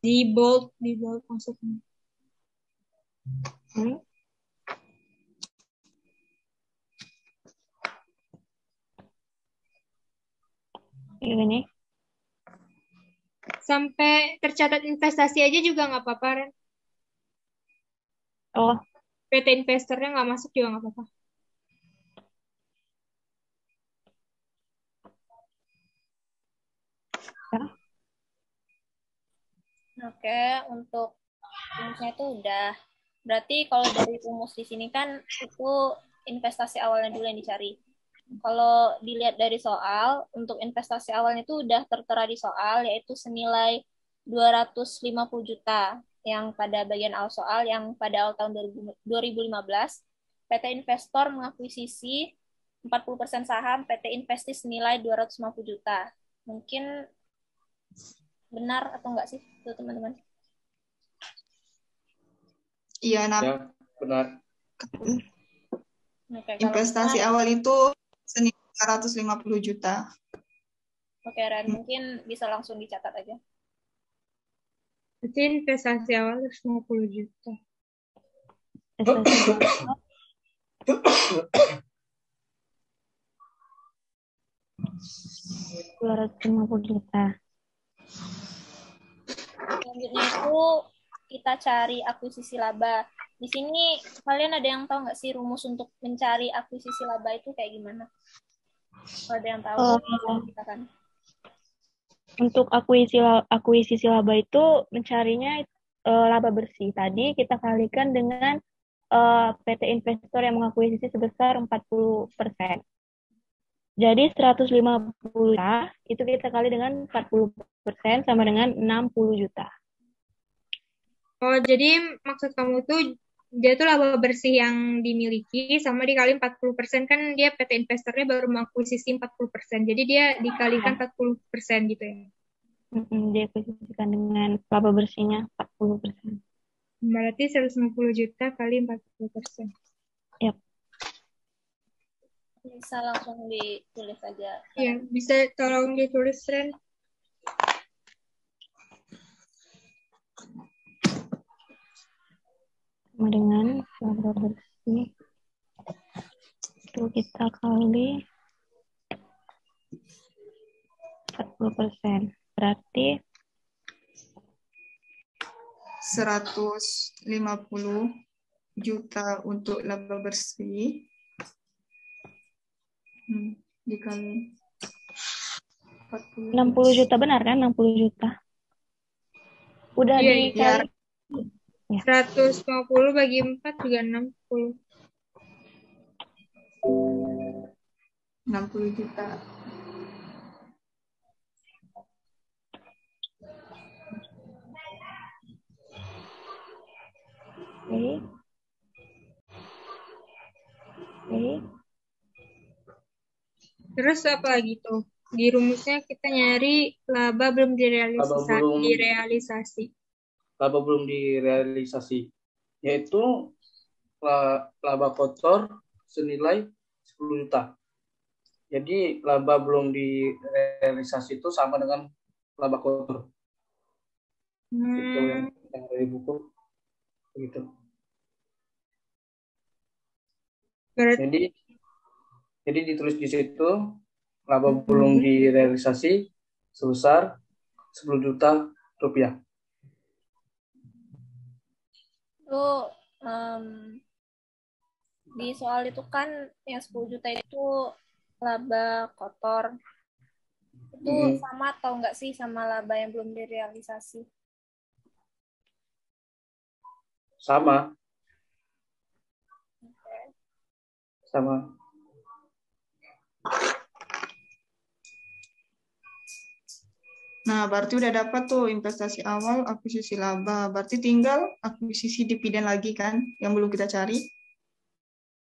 Di bold maksudnya. Ini. Sampai tercatat investasi aja juga nggak apa-apa, Ren. Oh, PT investornya nggak masuk juga nggak apa-apa. Oke, untuk rumusnya itu udah. Berarti kalau dari rumus di sini kan itu investasi awalnya dulu yang dicari. Kalau dilihat dari soal, untuk investasi awalnya itu udah tertera di soal, yaitu senilai 250 juta. Yang pada bagian awal soal, yang pada awal tahun 2015, PT Investor mengakuisisi 40% saham PT Investi senilai 250 juta. Mungkin benar atau enggak sih, tuh teman-teman? Iya, Ya, benar. Oke, Investasi benar, awal itu senilai 250 juta. oke, Ren, mungkin bisa langsung dicatat aja. Berarti investasi awal 150 juta. investasi awal 250 juta. Selanjutnya itu kita cari akuisisi laba. Di sini kalian ada yang tahu nggak sih rumus untuk mencari akuisisi laba itu kayak gimana? Kalau ada yang tahu, kita kan. Untuk akuisisi laba itu mencarinya laba bersih. Tadi kita kalikan dengan PT Investor yang mengakuisisi sebesar 40%. Jadi 150 juta itu kita kali dengan 40% sama dengan 60 juta. Oh, jadi maksud kamu tuh dia tuh laba bersih yang dimiliki sama dikali 40% kan dia PT Investornya baru mengakuisisi 40%. Jadi dia dikalikan 40% gitu ya. Dia akuisisikan dengan laba bersihnya 40%. Berarti 150 juta kali 40%. Yap. Bisa langsung ditulis aja. Iya, bisa tolong ditulis, Ren. Sama dengan laba bersih itu kita kali 40%. Berarti 150 juta untuk laba bersih. Dikali 60 juta benar kan? 60 juta. Udah Iya, dikali. Ya. 150 bagi 4 juga 60. 60 juta. Oke. Terus apa lagi tuh? Di rumusnya kita nyari laba belum direalisasi. Laba belum direalisasi. Yaitu laba kotor senilai 10 juta. Jadi laba belum direalisasi itu sama dengan laba kotor. Itu yang dari buku. Begitu. Jadi ditulis di situ laba belum direalisasi sebesar 10 juta rupiah. Itu di soal itu kan yang 10 juta itu laba kotor. Itu sama atau enggak sih sama laba yang belum direalisasi? Sama. Sama. Nah, berarti udah dapat tuh investasi awal, akuisisi laba. Berarti tinggal akuisisi dividen lagi kan, yang belum kita cari.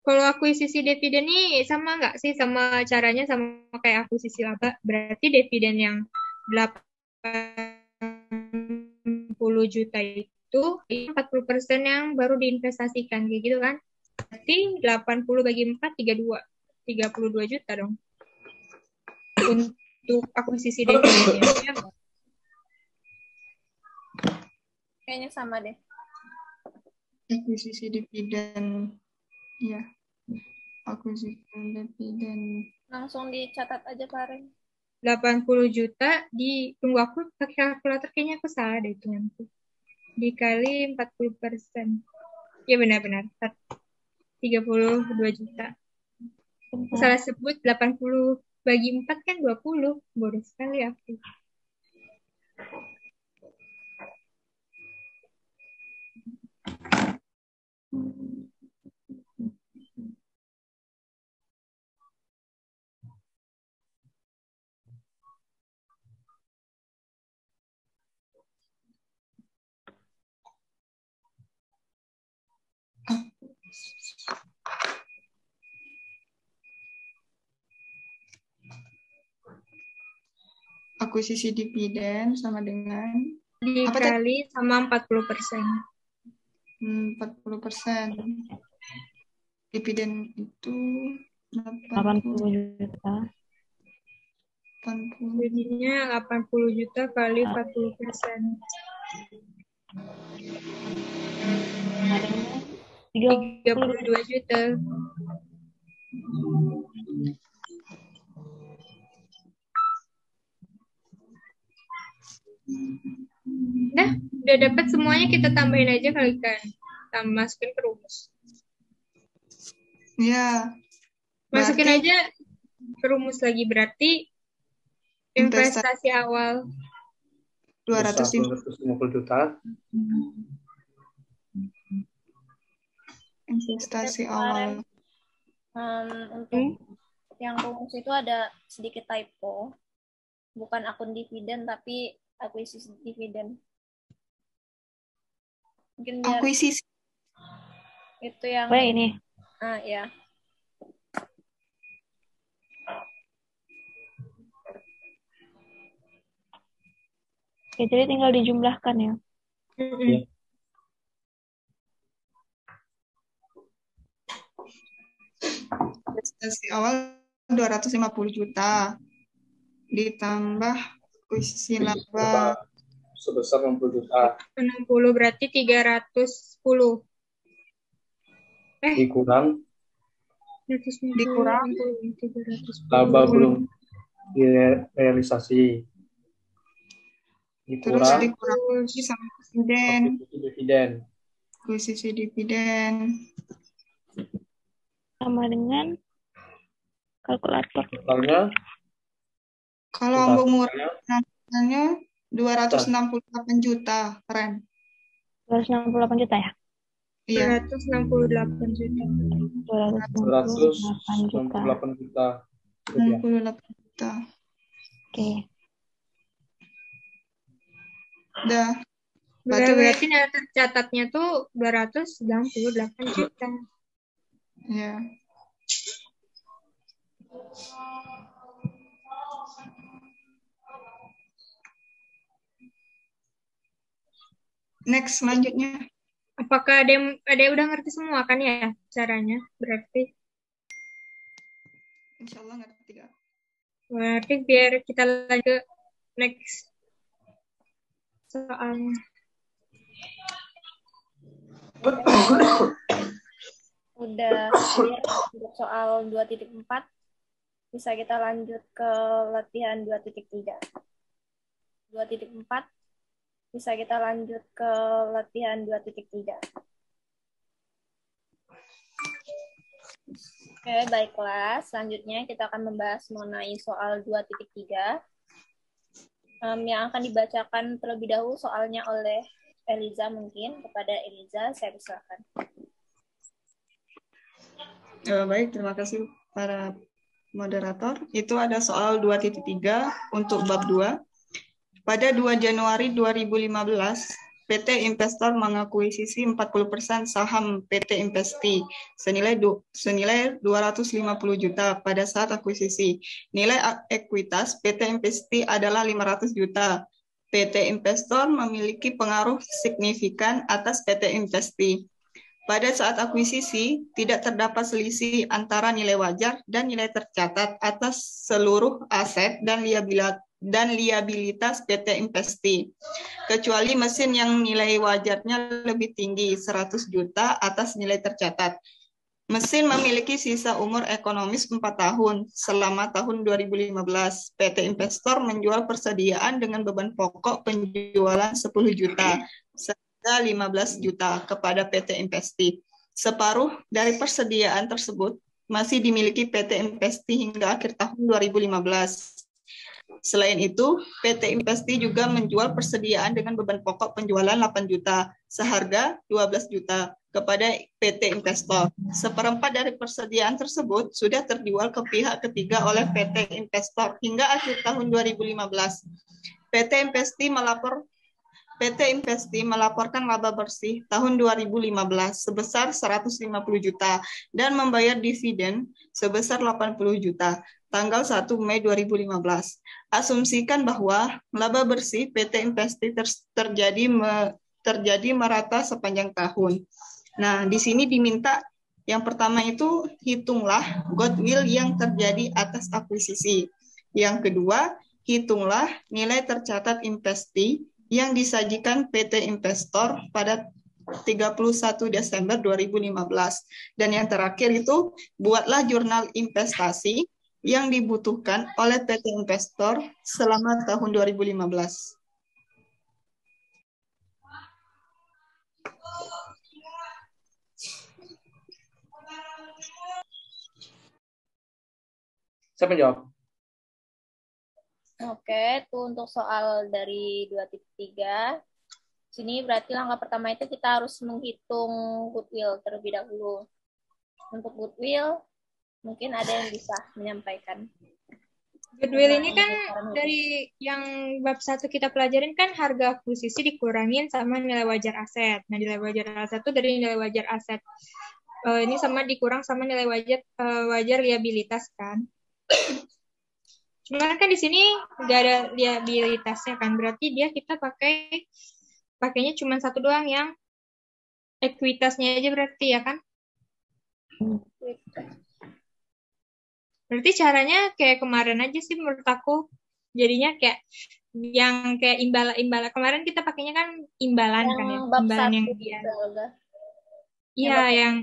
Kalau akuisisi dividen ini sama nggak sih sama caranya sama kayak akuisisi laba? Berarti dividen yang 80 juta itu 40% yang baru diinvestasikan kayak gitu kan? Berarti 80 bagi 4 32 juta dong. Untuk akuisisi dividennya. Kayaknya sama deh. Akuisisi dividen. Ya. Akuisisi dividen. Langsung dicatat aja Karen. 80 juta tunggu aku pakai kalkulator, kayaknya aku salah deh hitunganku. Dikali 40%. Ya benar-benar. 32 juta. Salah sebut 80 bagi 4 kan 20. Bodoh sekali aku. Akuisisi dividen sama dengan Dikali sama 40%. 40%. Dividen itu 80 juta. 80. Jadinya 80 juta kali 40%. 32 juta. Udah dapat semuanya, kita tambahin aja kali kan. Kita masukin ke rumus. Ya. Masukin Berarti aja ke rumus lagi, berarti investasi awal 250 juta. Investasi awal. Untuk yang rumus itu ada sedikit typo. Bukan akun dividen, tapi akuisisi dividen. Mungkin biar Akuisisi. itu yang... Oh, ini. Ya. Oke, jadi tinggal dijumlahkan ya. Investasi awal 250 juta. Ditambah akuisisi laba sebesar 60 juta. 60 berarti 310. Dikurang 310. laba belum direalisasi. Terus Dikurang dikurang sama dividen. Akuisisi dividen. Sama dengan kalkulator. Totalnya kalau ambo murahnya 268 juta, keren. 268 juta ya? Iya. 268 juta. 268 juta. 68 juta. Oke. Udah. Berarti tercatatnya tuh 268 juta. Ya. Next, selanjutnya. Apakah ada yang udah ngerti semua kan ya caranya? Berarti Insya Allah ngerti ya. berarti biar kita lanjut next soalnya. Udah clear untuk soal 2.4. Bisa kita lanjut ke latihan 2.3. 2.4 bisa kita lanjut ke latihan 2.3. Oke, baiklah. Selanjutnya kita akan membahas mengenai soal 2.3. Yang akan dibacakan terlebih dahulu soalnya oleh Eliza mungkin. Kepada Eliza, saya persilakan. Baik, terima kasih para moderator. Itu ada soal 2.3 untuk bab 2. Pada 2 Januari 2015, PT Investor mengakuisisi 40% saham PT Investi senilai 250 juta pada saat akuisisi. Nilai ekuitas PT Investi adalah 500 juta. PT Investor memiliki pengaruh signifikan atas PT Investi. Pada saat akuisisi, tidak terdapat selisih antara nilai wajar dan nilai tercatat atas seluruh aset dan dan liabilitas PT Investi, kecuali mesin yang nilai wajarnya lebih tinggi 100 juta atas nilai tercatat. Mesin memiliki sisa umur ekonomis 4 tahun. Selama tahun 2015, PT Investor menjual persediaan dengan beban pokok penjualan 10 juta, sehingga 15 juta kepada PT Investi. Separuh dari persediaan tersebut masih dimiliki PT Investi hingga akhir tahun 2015. Selain itu, PT Investi juga menjual persediaan dengan beban pokok penjualan 8 juta, seharga 12 juta kepada PT Investor. Seperempat dari persediaan tersebut sudah terjual ke pihak ketiga oleh PT Investor hingga akhir tahun 2015. PT Investi melaporkan laba bersih tahun 2015 sebesar 150 juta dan membayar dividen sebesar 80 juta tanggal 1 Mei 2015. Asumsikan bahwa laba bersih PT Investi terjadi merata sepanjang tahun. Nah, di sini diminta yang pertama itu hitunglah goodwill yang terjadi atas akuisisi. Yang kedua, hitunglah nilai tercatat investi yang disajikan PT Investor pada 31 Desember 2015. Dan yang terakhir itu, buatlah jurnal investasi yang dibutuhkan oleh PT Investor selama tahun 2015. Siapa jawab? Oke, itu untuk soal dari 2.3. Sini berarti langkah pertama itu kita harus menghitung goodwill terlebih dahulu. Untuk goodwill, mungkin ada yang bisa menyampaikan. Goodwill ini kan dari yang bab 1 kita pelajarin kan harga akuisisi dikurangin sama nilai wajar aset. Nah, nilai wajar aset itu dari nilai wajar aset. Ini sama dikurang sama nilai wajar liabilitas kan. Cuman kan di sini nggak ada liabilitasnya kan. Berarti kita pakainya cuma satu doang yang ekuitasnya aja berarti ya kan? Berarti caranya kayak kemarin aja sih menurut aku. Jadinya kayak imbalan kemarin kita pakainya kan imbalan kan ya. Imbalan yang yang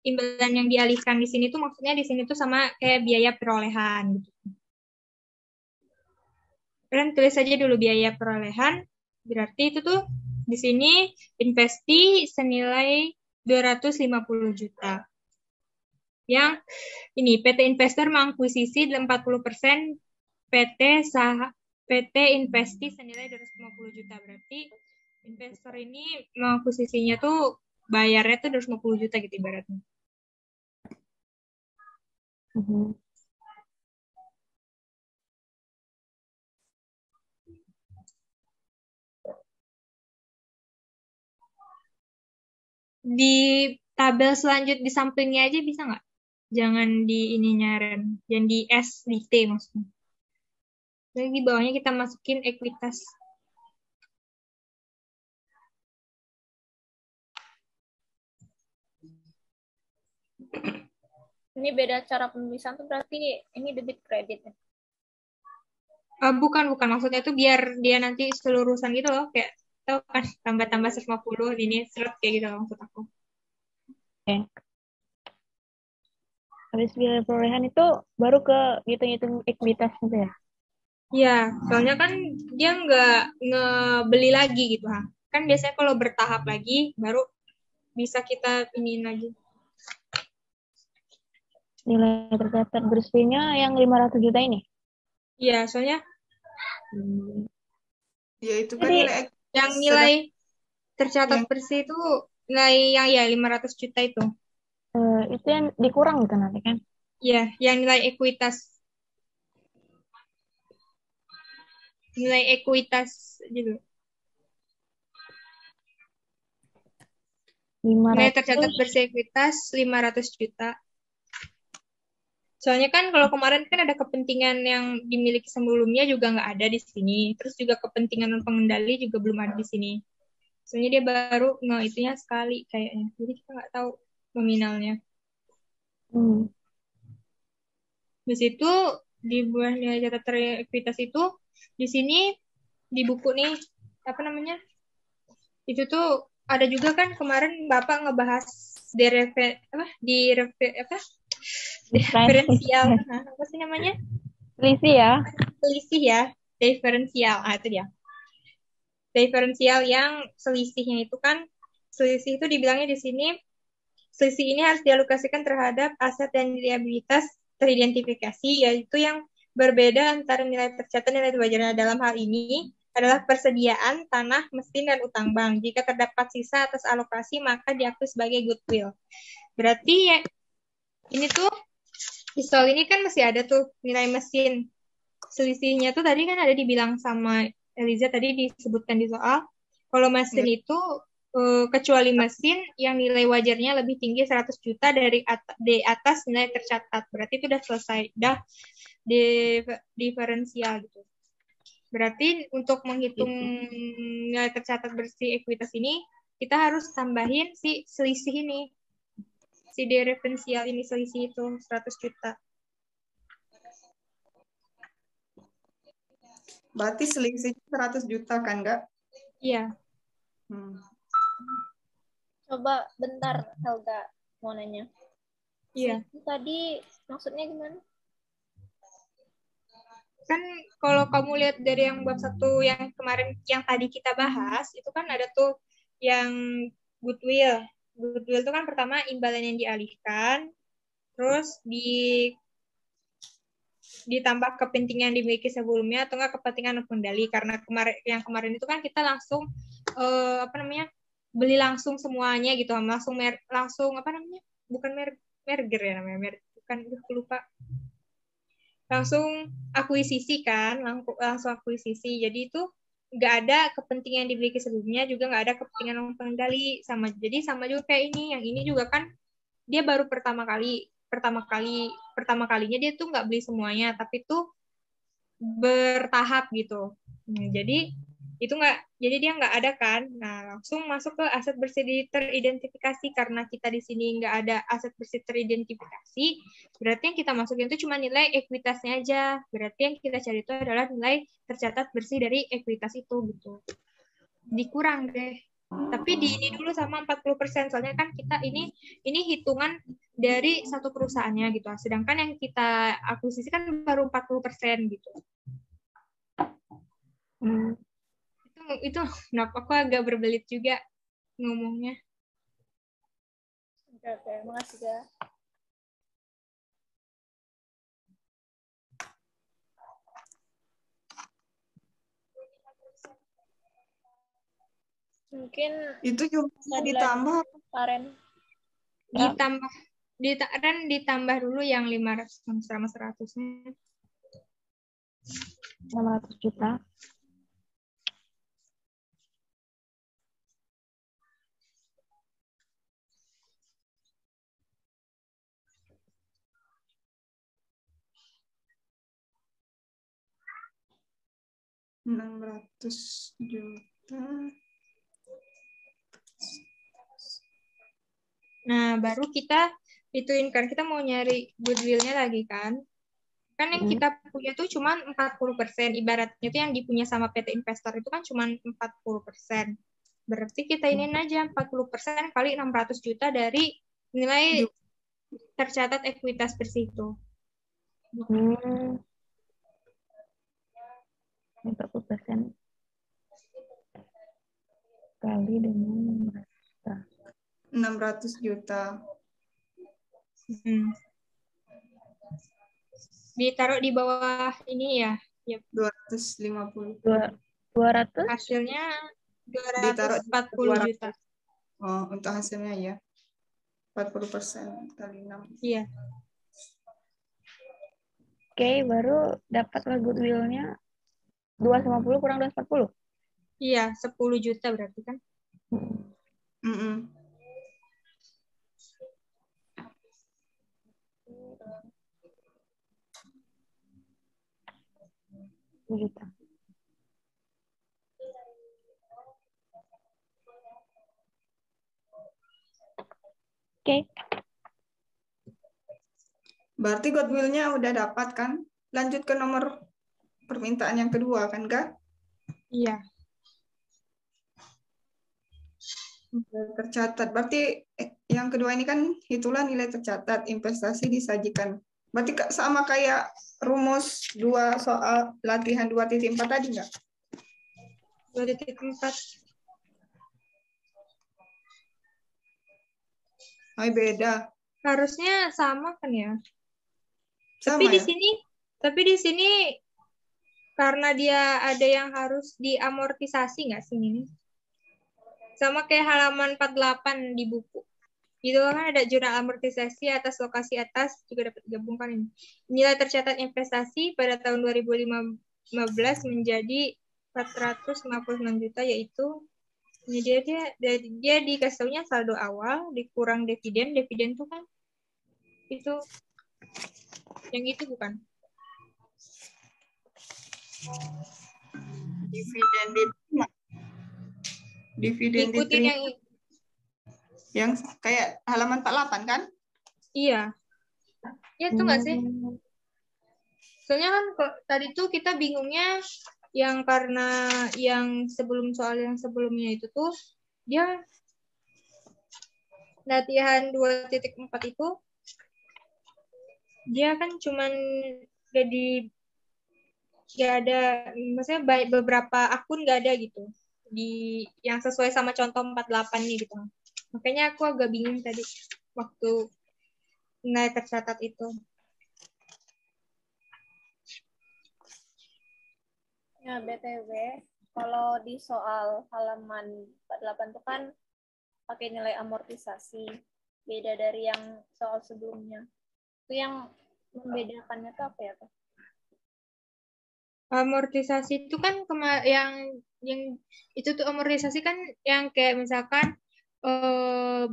imbalan yang dialihkan di sini tuh maksudnya di sini tuh sama kayak biaya perolehan gitu. Kalian tulis aja dulu biaya perolehan. Berarti itu tuh di sini investi senilai 250 juta. Yang ini PT Investor mengakuisisi 40% PT Investi senilai 250 juta. Berarti investor ini mengakuisisinya tuh bayarnya tuh 250 juta gitu ibaratnya. Di tabel selanjutnya di sampingnya aja bisa nggak? Jangan di ininya Ren, jangan di S, di T maksudnya. Jadi di bawahnya kita masukin ekuitas. Ini beda cara penulisan tuh berarti ini debit kredit ya? Bukan. Maksudnya tuh biar dia nanti selurusan gitu loh. Kayak tau kan tambah 150 ini seret kayak gitu loh maksud aku. Oke. Habis biaya perolehan itu baru ke hitung-hitung ekuitas gitu ya? Iya, soalnya kan dia nggak ngebeli lagi gitu ha. Kan biasanya kalau bertahap lagi baru bisa kita iniin lagi. Nilai tercatat bersihnya yang 500 juta ini? Iya, soalnya ya itu kan nilai yang nilai tercatat bersih itu nilai yang 500 juta itu. Itu yang dikurang gitu nanti kan? Iya, yang nilai ekuitas. Nilai ekuitas gitu. Nilai tercatat bersih ekuitas 500 juta. Soalnya kan kalau kemarin kan ada kepentingan yang dimiliki sebelumnya juga nggak ada di sini. Terus juga kepentingan pengendali juga belum ada di sini. Soalnya dia baru itunya sekali kayaknya. Jadi kita nggak tahu nominalnya. Di situ di buah nilai catatan ekuitas itu di sini di buku nih apa namanya? Itu tuh ada juga kan kemarin Bapak ngebahas diferensial. Nah, apa sih namanya? Selisih ya. Selisih ya, diferensial. Itu dia. Diferensial yang selisihnya itu kan, selisih itu dibilangnya di sini, selisih ini harus dialokasikan terhadap aset dan liabilitas teridentifikasi, yaitu yang berbeda antara nilai tercatat dan nilai wajarnya. Dalam hal ini adalah persediaan tanah, mesin, dan utang bank. Jika terdapat sisa atas alokasi, maka diakui sebagai goodwill. Berarti ya, ini tuh, di soal ini kan masih ada tuh nilai mesin. Selisihnya tuh tadi kan ada dibilang sama Eliza, tadi disebutkan di soal. Kalau mesin itu, kecuali mesin yang nilai wajarnya lebih tinggi 100 juta di atas nilai tercatat. Berarti itu udah selesai, udah diferensial gitu. Berarti untuk menghitung nilai tercatat bersih ekuitas ini, kita harus tambahin si selisih ini. Si diferensial ini, selisih itu 100 juta. Berarti selisih 100 juta kan, Kak? Iya. Coba bentar, Helga mau nanya. Iya. Tadi maksudnya gimana? Kan kalau kamu lihat dari yang bab 1 yang kemarin, yang tadi kita bahas, itu kan ada tuh yang goodwill. Goodwill itu kan pertama imbalan yang dialihkan, terus ditambah kepentingan dimiliki sebelumnya atau enggak kepentingan pengendali. Karena kemarin itu kan kita langsung beli langsung semuanya gitu, langsung bukan merger ya namanya, lupa. Langsung akuisisi kan, langsung akuisisi. Jadi itu nggak ada kepentingan yang dimiliki sebelumnya, juga nggak ada kepentingan pengendali. Jadi sama juga kayak ini. Yang ini juga kan dia baru pertama kalinya dia tuh nggak beli semuanya, tapi tuh bertahap gitu. Jadi dia nggak ada kan. Nah, langsung masuk ke aset bersih teridentifikasi. Karena kita di sini nggak ada aset bersih teridentifikasi, berarti yang kita masukin itu cuma nilai ekuitasnya aja. Berarti yang kita cari itu adalah nilai tercatat bersih dari ekuitas itu gitu. Dikurang deh. Tapi di ini dulu sama 40%, soalnya kan kita ini hitungan dari satu perusahaannya gitu. Sedangkan yang kita akuisisi kan baru 40% gitu. Itu kenapa aku agak berbelit juga ngomongnya. Oke, makasih ya. Mungkin itu juga ditambah Karen. Ditambah dulu yang 500 sama 100-nya. 500 juta. $600 juta. Nah, baru kita ituin kan, kita mau nyari goodwill-nya lagi kan. Kan yang kita punya tuh cuma 40%. Ibaratnya itu yang dipunya sama PT Investor itu kan cuma 40%. Berarti kita iniin aja 40% kali 600 juta dari nilai tercatat ekuitas bersih itu. 40% kali dengan 600 juta. Ditaruh di bawah ini ya. 250. 200? Hasilnya 240 juta. Oh, untuk hasilnya ya. 40% kali 6. Iya. Oke, baru dapatlah goodwill-nya 250 kurang 240. Iya, 10 juta berarti kan. Juta. Oke. Berarti goodwill-nya udah dapat kan? Lanjut ke nomor permintaan yang kedua kan, Kak? Iya. Tercatat. Berarti yang kedua ini kan itulah nilai tercatat, investasi disajikan. Berarti sama kayak rumus 2 soal latihan 2.4 tadi nggak? 2.4. Oh, beda. Harusnya sama kan ya? Sama ya? Tapi di sini karena dia ada yang harus diamortisasi nggak sih ini? Sama kayak halaman 48 di buku. Itu kan ada jurnal amortisasi atas lokasi atas juga dapat digabungkan ini. Nilai tercatat investasi pada tahun 2015 menjadi 456 juta, yaitu ini dia dikasih taunya saldo awal dikurang dividen. Dividen tuh kan itu yang itu bukan? Dividen diterima. Dividen Ikutin diterima. Yang kayak halaman 48 kan? Iya. Ya itu nggak sih? Soalnya kan tadi tuh kita bingungnya yang karena yang soal yang sebelumnya itu tuh dia latihan 2.4 itu dia kan cuman jadi nggak ada, maksudnya beberapa akun nggak ada gitu di yang sesuai sama contoh 48 nih gitu. Makanya aku agak bingung tadi waktu nilai tercatat itu. Ya, BTW, kalau di soal halaman 48 itu kan pakai nilai amortisasi. Beda dari yang soal sebelumnya. Itu yang membedakannya itu apa ya, Pak? Amortisasi itu kan yang itu tuh amortisasi kan yang kayak misalkan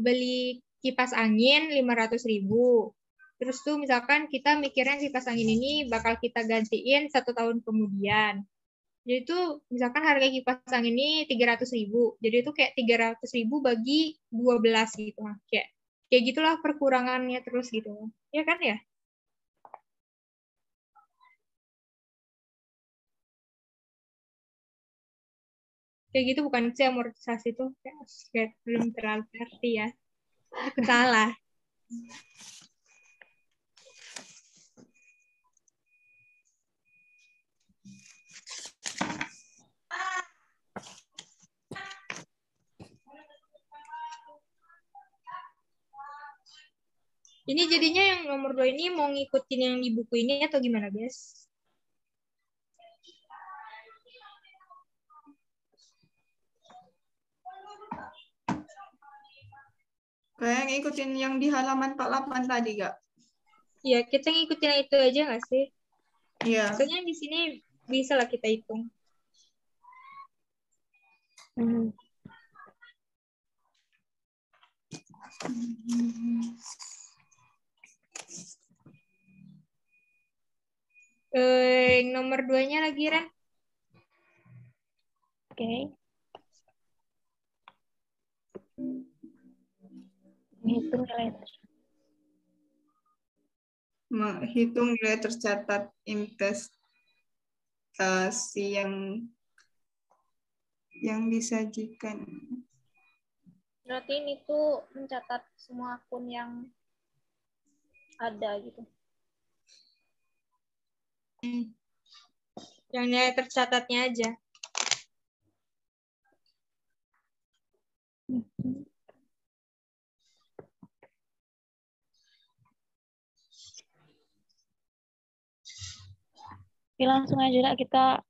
beli kipas angin 500.000. Terus tuh misalkan kita mikirnya kipas angin ini bakal kita gantiin 1 tahun kemudian. Jadi tuh misalkan harga kipas angin ini 300.000. Jadi itu kayak 300.000 bagi 12 gitu. Kayak gitulah perkurangannya terus gitu. Ya kan ya? Kayak gitu bukan sih amortisasi itu kayak belum terlalu ngerti ya. Aku salah. Ini jadinya yang nomor 2 ini mau ngikutin yang di buku ini atau gimana, guys? Kayak ngikutin yang di halaman 48 tadi, Kak. Iya, kita ngikutin yang itu aja nggak sih? Iya. Soalnya di sini bisa lah kita hitung. Yang nomor 2-nya lagi, Ren. Oke. Menghitung nilai menghitung nilai tercatat investasi yang disajikan. Berarti ini tuh mencatat semua akun yang ada gitu. Yang nilai tercatatnya aja. Oke, langsung aja lah kita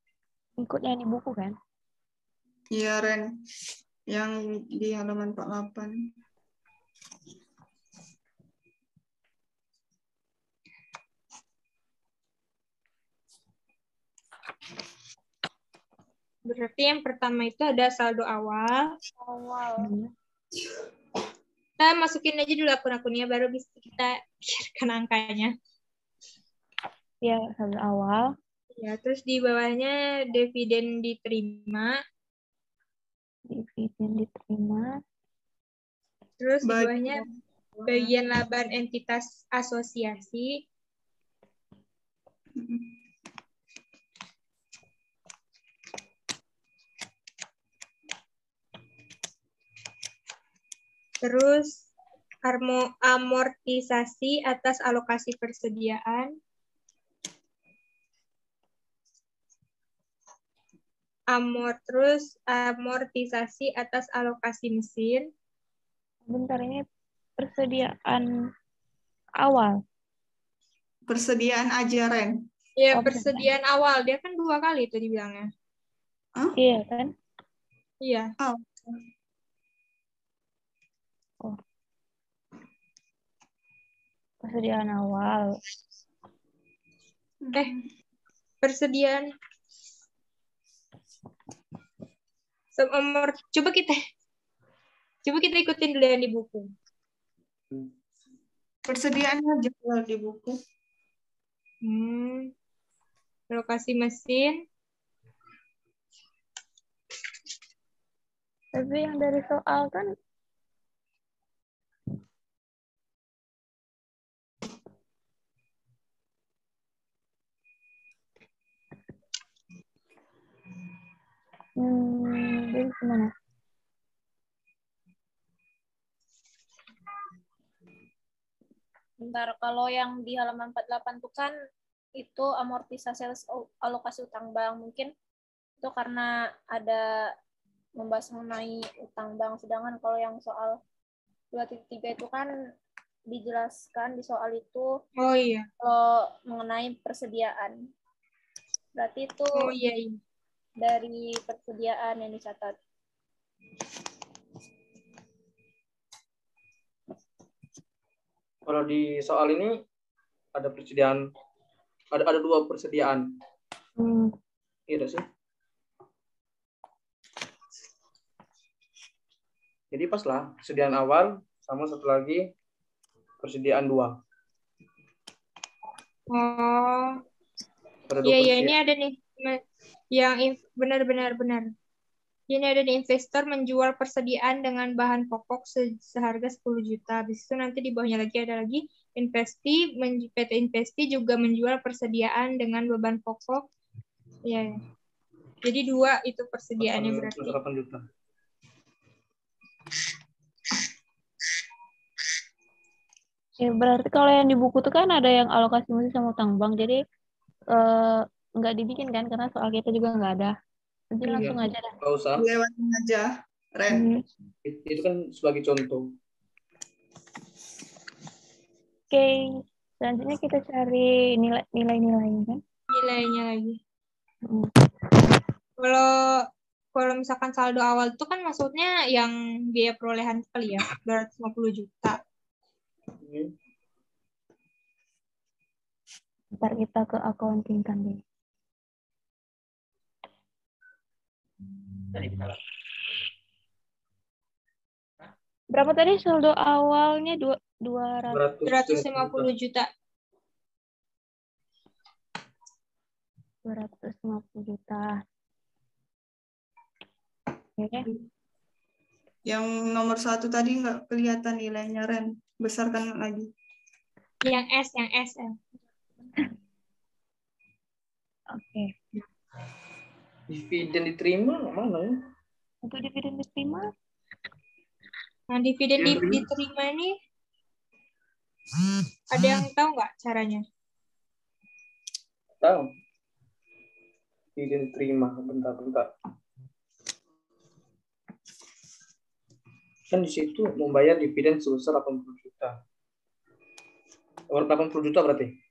ikut yang di buku kan? Iya, Ren. Yang di halaman 48. Berarti yang pertama itu ada saldo awal. Kita masukin aja dulu akun-akunnya, baru bisa kita pikirkan angkanya. Ya, saldo awal. Ya, terus di bawahnya dividen diterima. Dividen diterima. Terus di bawahnya bagian laba entitas asosiasi. Terus amortisasi atas alokasi persediaan. Terus amortisasi atas alokasi mesin. Bentar, ini persediaan awal. Persediaan aja, Ren. Ya, persediaan awal. Dia kan 2 kali itu dibilangnya. Iya kan? Iya. Oh. Persediaan awal. Persediaan. Coba kita ikutin dulu yang di buku. Persediaannya jadwal di buku. Alokasi mesin. Tapi yang dari soal kan ini gimana? Bentar, kalau yang di halaman 48 itu kan itu amortisasi alokasi utang bank. Mungkin itu karena ada membahas mengenai utang bank. Sedangkan kalau yang soal 2.3 itu kan dijelaskan di soal itu kalau mengenai persediaan. Berarti itu dari persediaan yang dicatat. Kalau di soal ini ada persediaan, ada 2 persediaan. Iya sih. Jadi pas lah, persediaan awal sama satu lagi persediaan 2. Iya, ini ada nih. Yang benar. Ini ada di investor menjual persediaan dengan bahan pokok seharga 10 juta. Habis itu nanti di bawahnya lagi ada lagi PT Investi juga menjual persediaan dengan beban pokok. Ya. Jadi 2 itu persediaannya berarti. 8 juta. Ya, berarti kalau yang di buku itu kan ada yang alokasi mesin sama utang bank. Jadi nggak dibikin kan karena soal kita juga nggak ada. Nanti langsung aja dah. Nggak usah. Lewatin aja, Ren. Itu kan sebagai contoh. Oke, selanjutnya kita cari nilai-nilainya kan? Nilainya lagi. Kalau misalkan saldo awal itu kan maksudnya yang biaya perolehan kali ya, 250 juta. Ntar kita ke accounting kan deh. Berapa tadi saldo awalnya? 250 juta. 250 juta. Oke. Yang nomor 1 tadi nggak kelihatan nilainya, Ren. Besarkan lagi. Yang S. Oke. Dividen diterima mana ya? Untuk dividen diterima? Nah, dividen diterima ini ada yang tahu nggak caranya? Tahu. Dividen diterima, bentar. Kan di situ membayar dividen sebesar 80 juta. 80 juta berarti?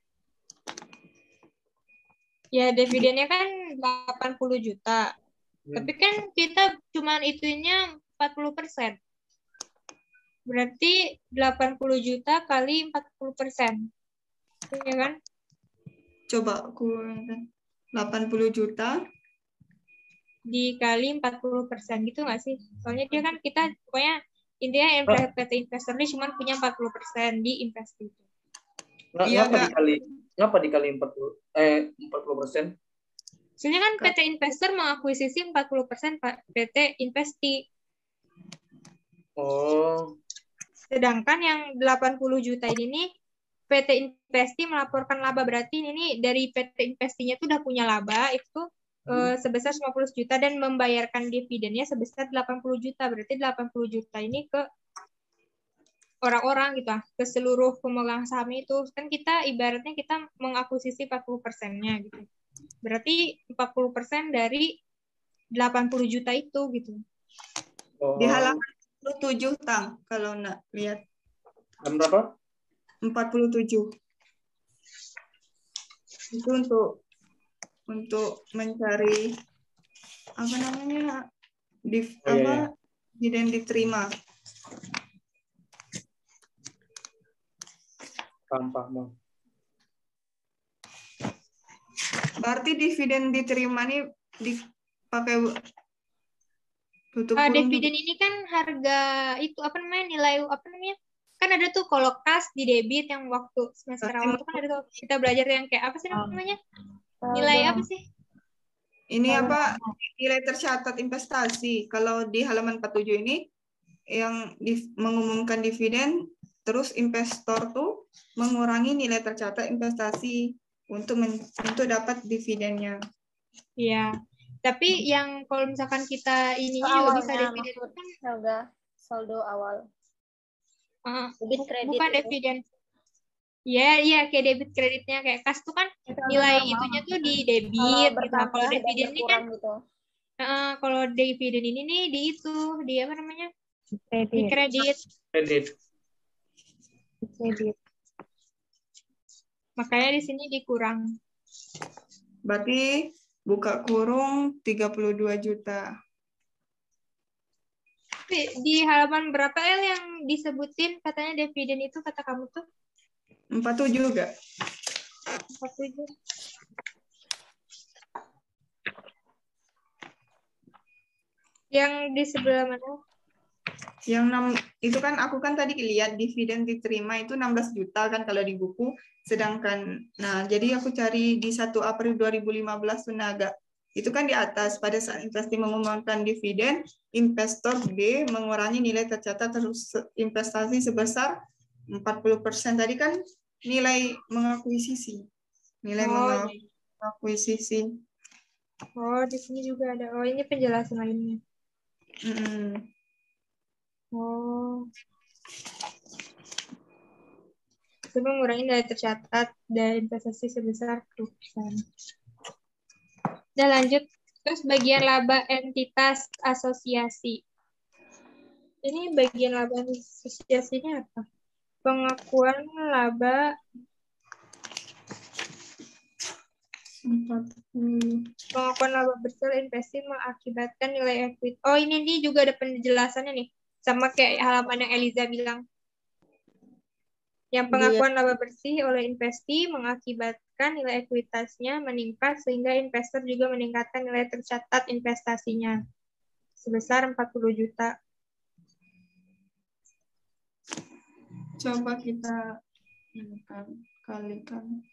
Ya, dividennya kan 80 juta. Tapi kan kita cuma itunya 40%. Berarti 80 juta kali 40%. Ya kan? Coba aku 80 juta dikali 40% gitu nggak sih? Soalnya dia kan kita pokoknya intinya PT Investor ini cuma punya 40% di investasi itu. Ngapa dikali 40%? Soalnya kan PT Investor mengakuisisi 40% PT Investi. Oh. Sedangkan yang 80 juta ini PT Investi melaporkan laba, berarti ini dari PT Investinya itu udah punya laba itu sebesar 50 juta dan membayarkan dividennya sebesar 80 juta. Berarti 80 juta ini ke orang-orang gitu ke seluruh pemegang saham itu. Kan kita ibaratnya kita mengakuisisi 40%-nya gitu. Berarti 40% dari 80 juta itu gitu. Di halaman 47, Tang, kalau nak lihat. Berapa? 47. Itu untuk mencari apa namanya dividen diterima. Paham. Berarti dividen diterima nih dipakai tutup kurung dividen ini kan harga itu apa namanya nilai apa namanya kan ada tuh kalau kas di debit yang waktu semester awal tuh kan ada tuh kita belajar yang kayak apa sih namanya nilai apa sih? Ini apa nilai tercatat investasi. Kalau di halaman 47 ini yang mengumumkan dividen, terus investor tuh mengurangi nilai tercatat investasi untuk dapat dividennya. Iya. Tapi yang kalau misalkan kita ininya juga bisa dividen kan harga saldo awal. Debit kredit. Bukan dividen. Iya, kayak debit kreditnya kayak kas tuh kan nilai itunya tuh di debit gitu. Kalau dividen ini kan gitu. Kalau dividen ini nih di apa namanya? Di kredit. Makanya di sini dikurang. Berarti buka kurung 32 juta. Di halaman berapa yang disebutin katanya dividen itu kata kamu tuh? 47 juga. 47. Yang di sebelah mana? Yang itu kan aku kan tadi lihat dividen diterima itu 16 juta kan kalau di buku, sedangkan jadi aku cari di 1 April 2015 Sunaga. Itu kan di atas pada saat investasi mengumumkan dividen, investor B mengurangi nilai tercatat terus investasi sebesar 40%. Tadi kan nilai mengakuisisi. Mengakuisisi. Oh, di sini juga ada. Oh, ini penjelasan lainnya. Oh. Itu mengurangi nilai tercatat dari investasi sebesar 40%. Udah lanjut. Terus bagian laba entitas asosiasi. Ini bagian laba asosiasinya apa? Pengakuan laba pengakuan laba bersih investasi mengakibatkan nilai equity. Oh, ini juga ada penjelasannya nih. Sama kayak halaman yang Eliza bilang. Yang pengakuan laba bersih oleh investasi mengakibatkan nilai ekuitasnya meningkat sehingga investor juga meningkatkan nilai tercatat investasinya sebesar 40 juta. Coba kita kalikan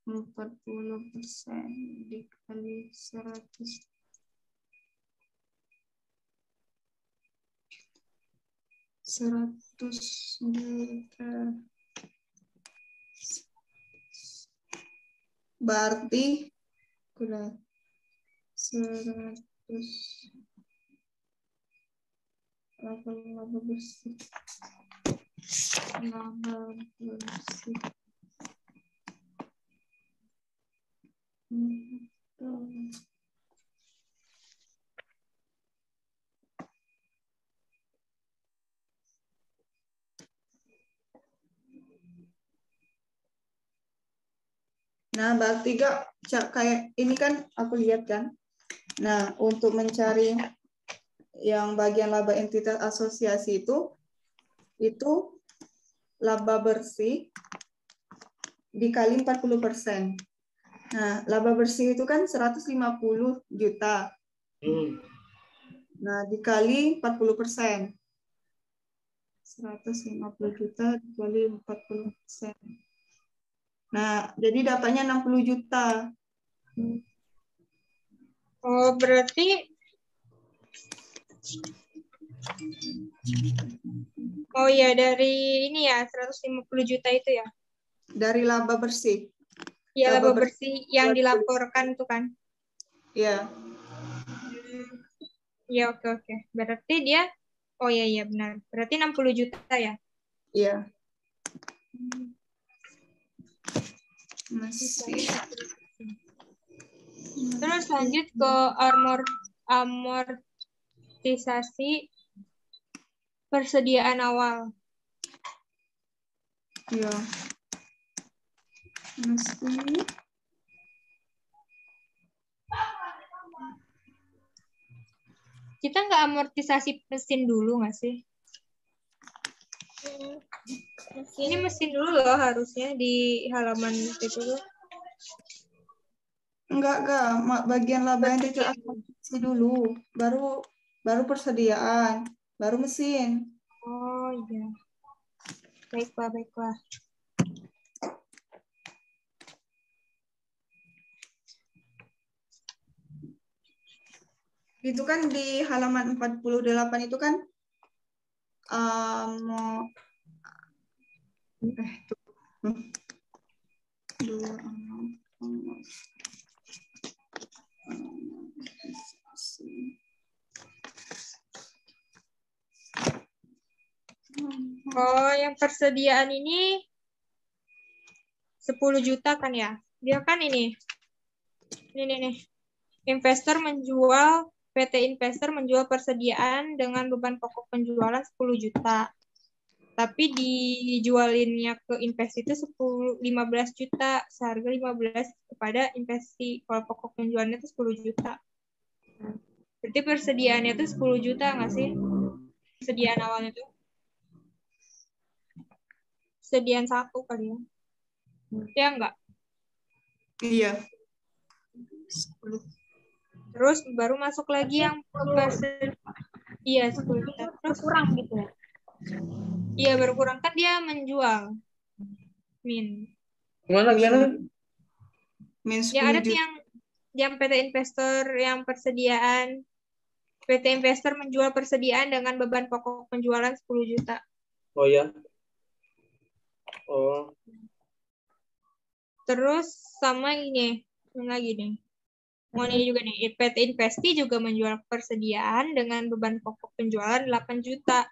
40% dikali 100. 100 juta. Berarti 100 laba bersih. Nah, berarti kayak ini kan aku lihat kan. Nah, untuk mencari yang bagian laba entitas asosiasi itu laba bersih dikali 40%. Nah, laba bersih itu kan 150 juta. Nah, dikali 40%. 150 juta dikali 40%. Nah, jadi dapatnya 60 juta. Oh, berarti oh ya dari ini ya 150 juta itu ya. Dari laba bersih. Iya, laba bersih yang dilaporkan tuh kan. Iya. Iya, oke. Berarti dia Oh iya, iya benar. Berarti 60 juta ya? Iya. Mesin. Terus lanjut ke amortisasi persediaan awal. Iya. Mesin. Kita nggak amortisasi mesin dulu nggak sih? Ini mesin dulu loh harusnya di halaman itu tuh. Enggak. Bagian laba yang tidak amortisasi dulu. Baru persediaan. Baru mesin. Oh iya. Baiklah. Itu kan di halaman 48 itu kan Oh, yang persediaan ini 10 juta kan ya? Dia kan ini. Nih. PT Investor menjual persediaan dengan beban pokok penjualan 10 juta. Tapi dijualinnya ke investi itu 15 juta. Seharga 15 kepada investi. Kalau pokok penjualannya itu 10 juta. Berarti persediaannya itu 10 juta nggak sih? Persediaan awalnya itu. Persediaan 1 kali ya. Ya enggak? Iya. 10. Terus baru masuk lagi yang iya 10 juta. Terus kurang gitu ya. Iya berkurang kan dia menjual. Gimana? Min 10 Ya ada juta. yang PT Investor yang persediaan. PT Investor menjual persediaan dengan beban pokok penjualan 10 juta. Oh ya. Oh. Terus sama ini lagi nih. Mau ini juga nih, PT Investi juga menjual persediaan dengan beban pokok penjualan 8 juta.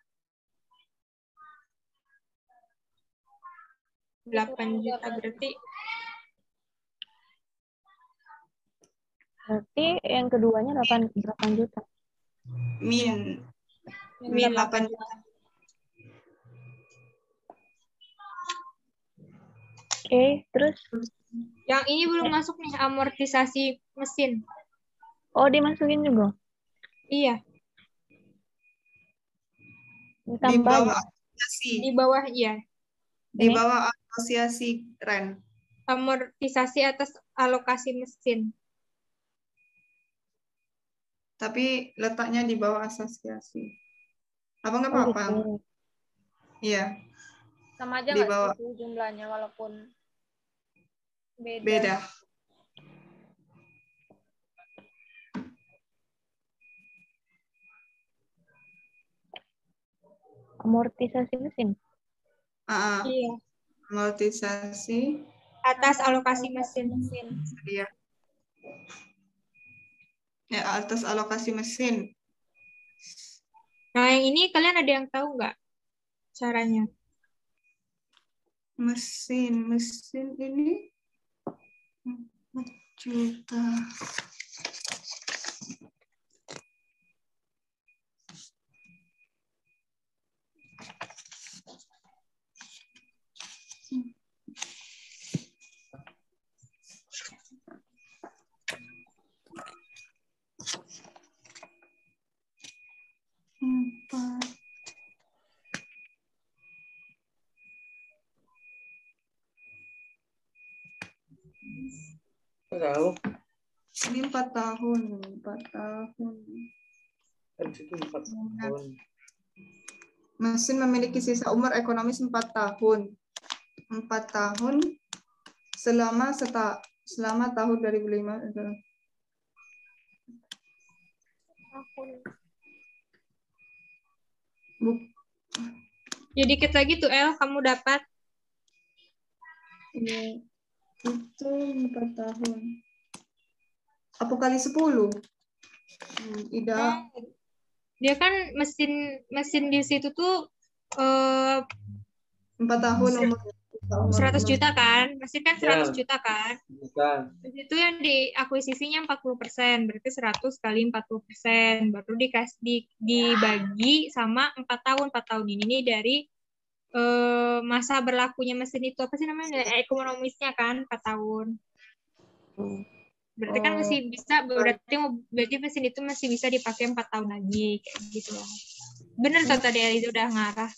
8 juta berarti yang keduanya 8 juta. Min 8 juta. Oke, terus yang ini belum masuk nih amortisasi mesin. Oh, dimasukin juga? Iya. Di bawah asosiasi. Di bawah iya. Di bawah asosiasi rent. Amortisasi atas alokasi mesin. Tapi letaknya di bawah asosiasi. Apa nggak apa-apa? Iya. Sama aja Di nggak bawah. sih jumlahnya walaupun Beda. Amortisasi mesin. Iya. Amortisasi atas alokasi mesin. Iya. Ya, atas alokasi mesin. Nah, yang ini kalian ada yang tahu nggak caranya? Mesin ini 4 juta. Tahu. Ini 4 tahun. 4 tahun. Kan situ 4 tahun. Mesin memiliki sisa umur ekonomis 4 tahun. 4 tahun selama tahun 2005 adalah Jadi dikit lagi tuh El, kamu dapat. Ya, itu 4 tahun. Apa kali 10? Tidak. Dia kan mesin di situ tuh 4 tahun umur 100 juta kan? Mesin kan 100 Ya. juta kan? Bukan. Itu yang diakuisisinya 40%, berarti 100 kali 40%, baru dibagi sama 4 tahun. 4 tahun ini dari masa berlakunya mesin itu, apa sih namanya? Ekonomisnya kan, 4 tahun. Berarti kan masih bisa, berarti mesin itu masih bisa dipakai 4 tahun lagi, kayak gitu lah. Bener tuh tadi itu udah ngarah.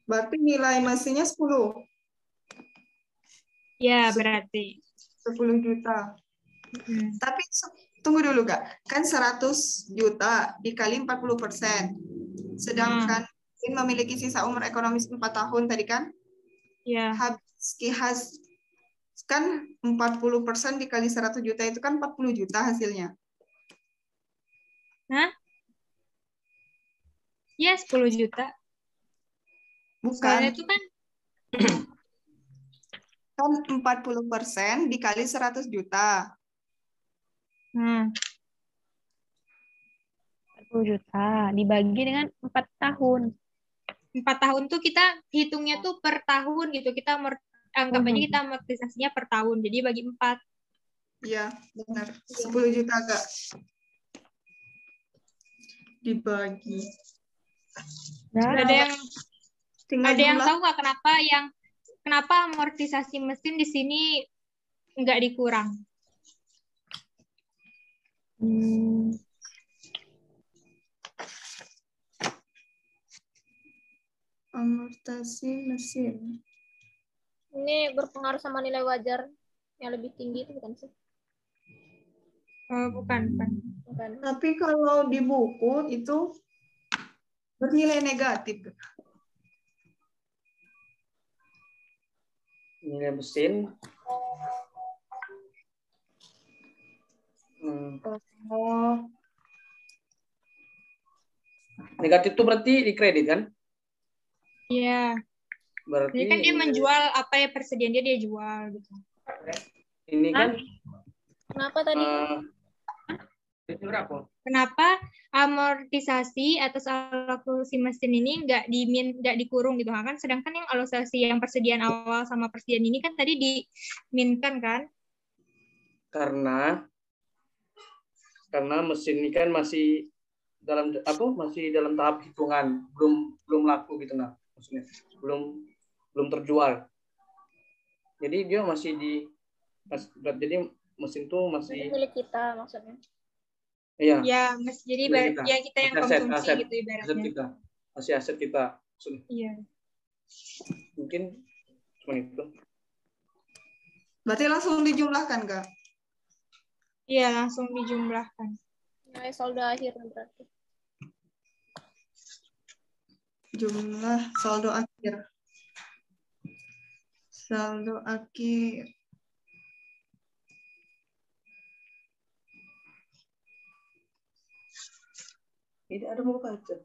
Berarti nilai mesinnya 10. Ya, berarti 10 juta. Tapi tunggu dulu, Kak. Kan 100 juta dikali 40%. Sedangkan memiliki sisa umur ekonomis 4 tahun tadi kan? Ya. Kan 40% dikali 100 juta itu kan 40 juta hasilnya. Hah? Ya, 10 juta. Bukan. Soalnya itu kan kan 40% dikali 100 juta. 40 juta dibagi dengan 4 tahun. 4 tahun tuh kita hitungnya tuh per tahun gitu. Kita anggap aja kita amortisasinya per tahun. Jadi bagi 4. Iya, benar. 10 juta, Kak. Dibagi. Nah, ada yang tahu nggak kenapa amortisasi mesin di sini nggak dikurang? Amortisasi mesin. Ini berpengaruh sama nilai wajar yang lebih tinggi itu bukan sih? Bukan. Tapi kalau di buku itu bernilai negatif. Nilai mesin. Negatif itu berarti di kredit kan? Iya. Berarti jadi kan dia menjual apa ya persediaan dia jual gitu. Ini kan kenapa tadi? Kenapa amortisasi atas alokasi mesin ini nggak dikurung gitu kan? Sedangkan yang alokasi yang persediaan awal sama persediaan ini kan tadi diminkan kan? Karena mesin ini kan masih dalam tahap hitungan, belum laku gitu nah, maksudnya belum terjual. Jadi dia jadi mesin itu masih milik kita maksudnya. Iya. Ya, jadi ya kita yang konsumsi aset, gitu ibaratnya. Aset kita. Masih aset kita. Iya. Mungkin cuma itu. Berarti langsung dijumlahkan, Kak? Iya, langsung dijumlahkan. Nilai saldo akhir berarti. Jumlah saldo akhir. Saldo akhir. Tidak ada mau baca.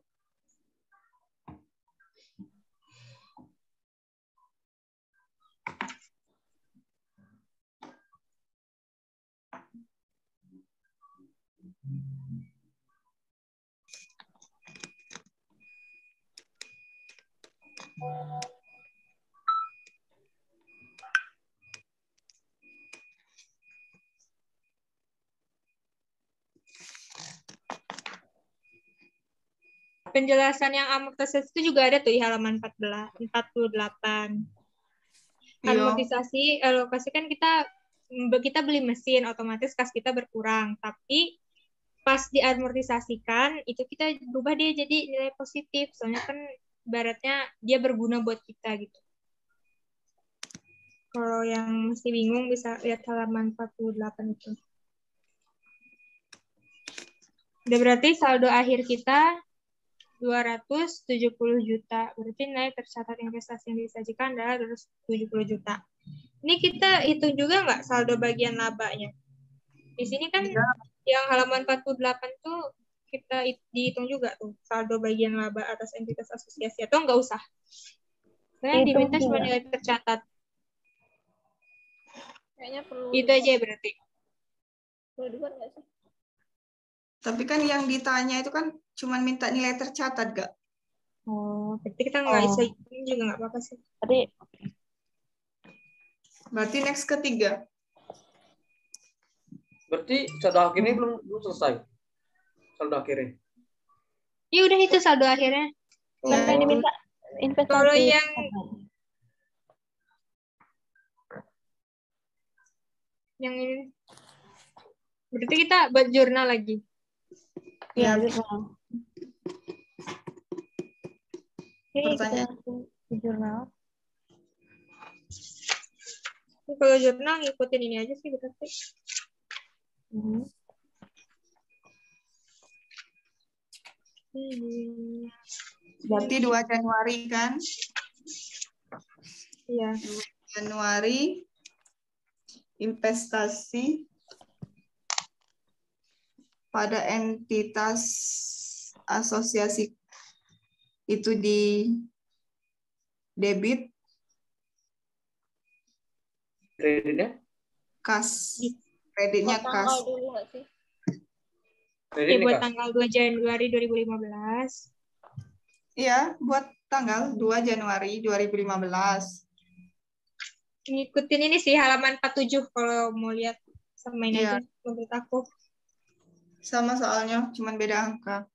Penjelasan yang amortisasi itu juga ada tuh di halaman 48. Amortisasi alokasi kan kita beli mesin, otomatis kas kita berkurang. Tapi pas diamortisasikan itu kita berubah dia jadi nilai positif. Soalnya kan ibaratnya dia berguna buat kita gitu. Kalau yang masih bingung bisa lihat halaman 48 itu. Udah berarti saldo akhir kita 270 juta. Berarti nilai tercatat investasi yang disajikan adalah 270 juta. Ini kita hitung juga nggak saldo bagian labanya? Di sini kan yang halaman 48 tuh kita dihitung juga tuh saldo bagian laba atas entitas asosiasi, atau nggak usah? Saya diminta cuma nilai tercatat. Kayaknya perlu. Itu aja berarti. Perlu dibuat nggak sih? Tapi kan yang ditanya itu kan cuma minta nilai tercatat, Gak? Oh, berarti kita nggak bisa ini juga nggak apa-apa sih. Berarti next ketiga. Berarti saldo akhirnya belum selesai. Saldo akhirnya. Ya udah itu saldo akhirnya. Sampai diminta investasi. Kalau yang ini. Berarti kita buat jurnal lagi. Iya, jurnal. Oke, Pertanyaan. kita langsung ke jurnal. Kalau jurnal ngikutin ini aja sih berarti. Berarti 2 Januari kan? Iya. 2 Januari investasi pada entitas asosiasi itu di debit, Kreditnya? kas. Kreditnya kas. Tanggal dulu nggak sih? Kreditnya buat kas. tanggal 2 Januari 2015. Iya, buat tanggal 2 Januari 2015. Ngikutin ini sih halaman 47 kalau mau lihat, samain Iya. aja menurut aku. Sama soalnya, cuman beda angka.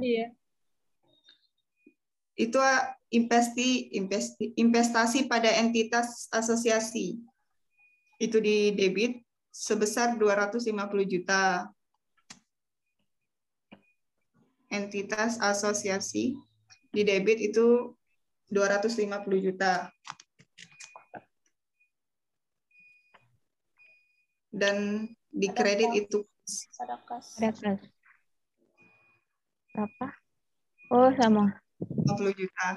Iya. Itu investasi pada entitas asosiasi. Itu di debit sebesar 250 juta. Entitas asosiasi di debit itu 250 juta. Dan di kredit itu Ada kas. Berapa? Oh, sama. 50 juta.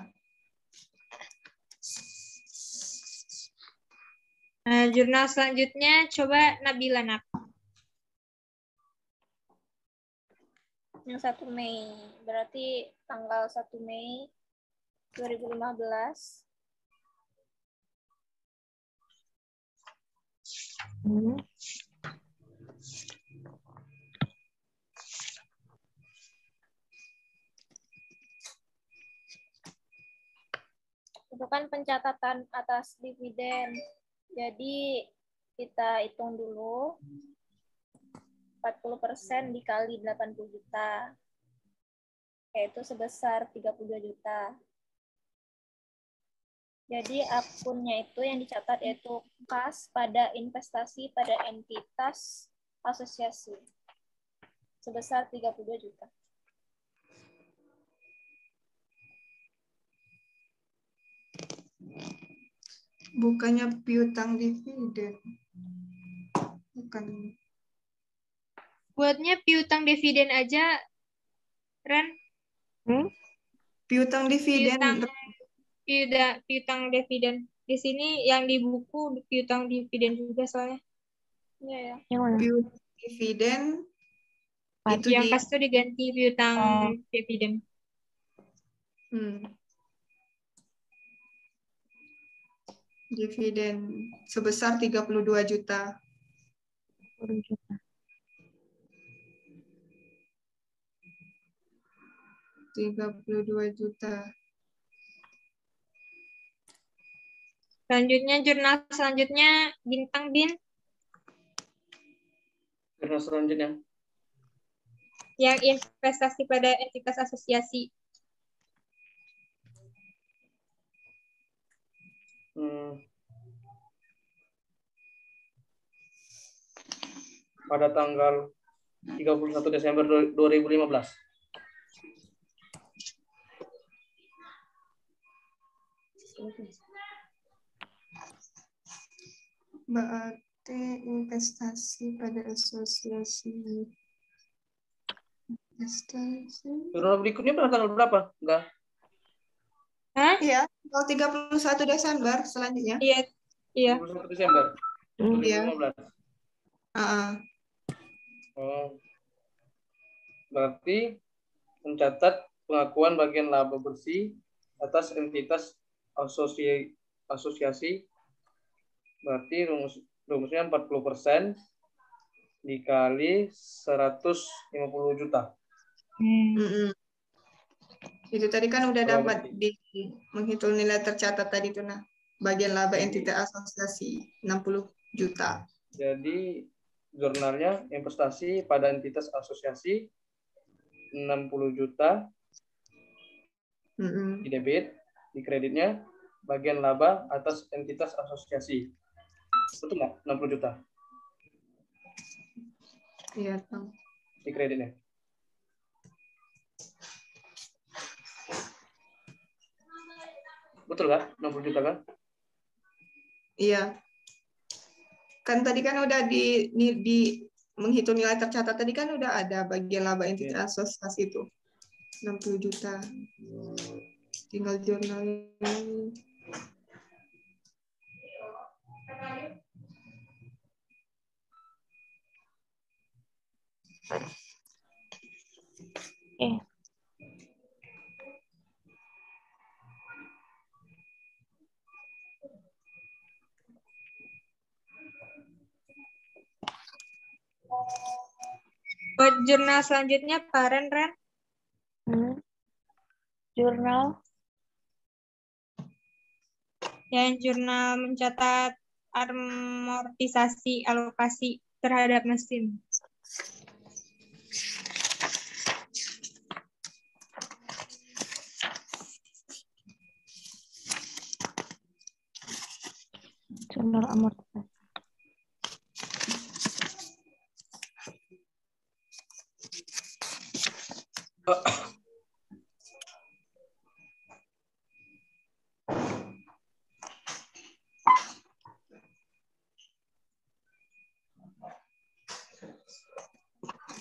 Nah, jurnal selanjutnya coba Nabila Nak. Yang 1 Mei. Berarti tanggal 1 Mei 2015. Itu kan pencatatan atas dividen. Jadi kita hitung dulu 40% dikali 80 juta. Yaitu sebesar 32 juta. Jadi akunnya itu yang dicatat yaitu kas pada investasi pada entitas asosiasi. Sebesar 32 juta. Bukannya piutang dividen. Bukan. Buatnya piutang dividen aja, Ren. Piutang dividen. Piutang dividen. Di sini yang di buku piutang dividen juga soalnya. Iya ya. Yang mana? Piutang dividen itu Yang di kas tuh diganti piutang dividen. Dividen sebesar 32 juta. 10 juta. 32 juta. Selanjutnya jurnal selanjutnya Bintang Bin. Jurnal selanjutnya. Yang investasi pada entitas asosiasi. Pada tanggal 31 Desember 2015. Berarti investasi pada asosiasi. Jurnal berikutnya pada tanggal berapa? Enggak. Hah? Iya, tanggal 31 Desember selanjutnya. Iya. 31 Desember 2015. Berarti mencatat pengakuan bagian laba bersih atas entitas asosiasi. Berarti rumusnya 40% dikali 150 juta. Itu tadi kan udah Berapa dapat berarti? menghitung nilai tercatat tadi tuh, nah. Bagian laba entitas asosiasi 60 juta. Jadi jurnalnya investasi pada entitas asosiasi 60 juta di debit, di kreditnya bagian laba atas entitas asosiasi. Betul nggak? 60 juta Iya, Bang. di kreditnya. Betul kan? 60 juta kan? Iya. Kan tadi kan udah di menghitung nilai tercatat tadi kan udah ada bagian laba entitas asosiasi itu. 60 juta. Tinggal jurnal. Buat jurnal selanjutnya, Pak Ren. Jurnal. Yang jurnal mencatat amortisasi alokasi terhadap mesin. Jurnal amortisasi.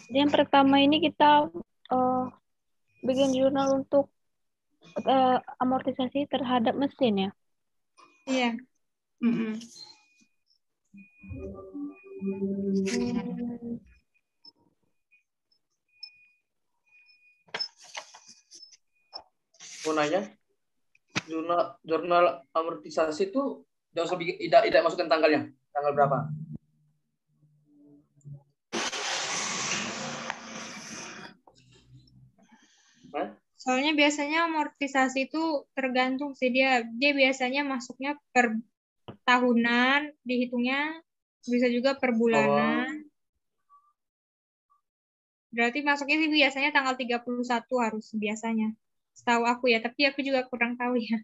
Yang pertama ini kita bikin jurnal untuk amortisasi terhadap mesin ya. Iya. Mau nanya, jurnal amortisasi itu tidak masukkan tanggalnya, tanggal berapa? Soalnya biasanya amortisasi itu tergantung sih, dia biasanya masuknya per tahunan, dihitungnya bisa juga per bulanan. Berarti masuknya sih biasanya tanggal 31 harus biasanya. Setahu aku ya, tapi aku juga kurang tahu ya.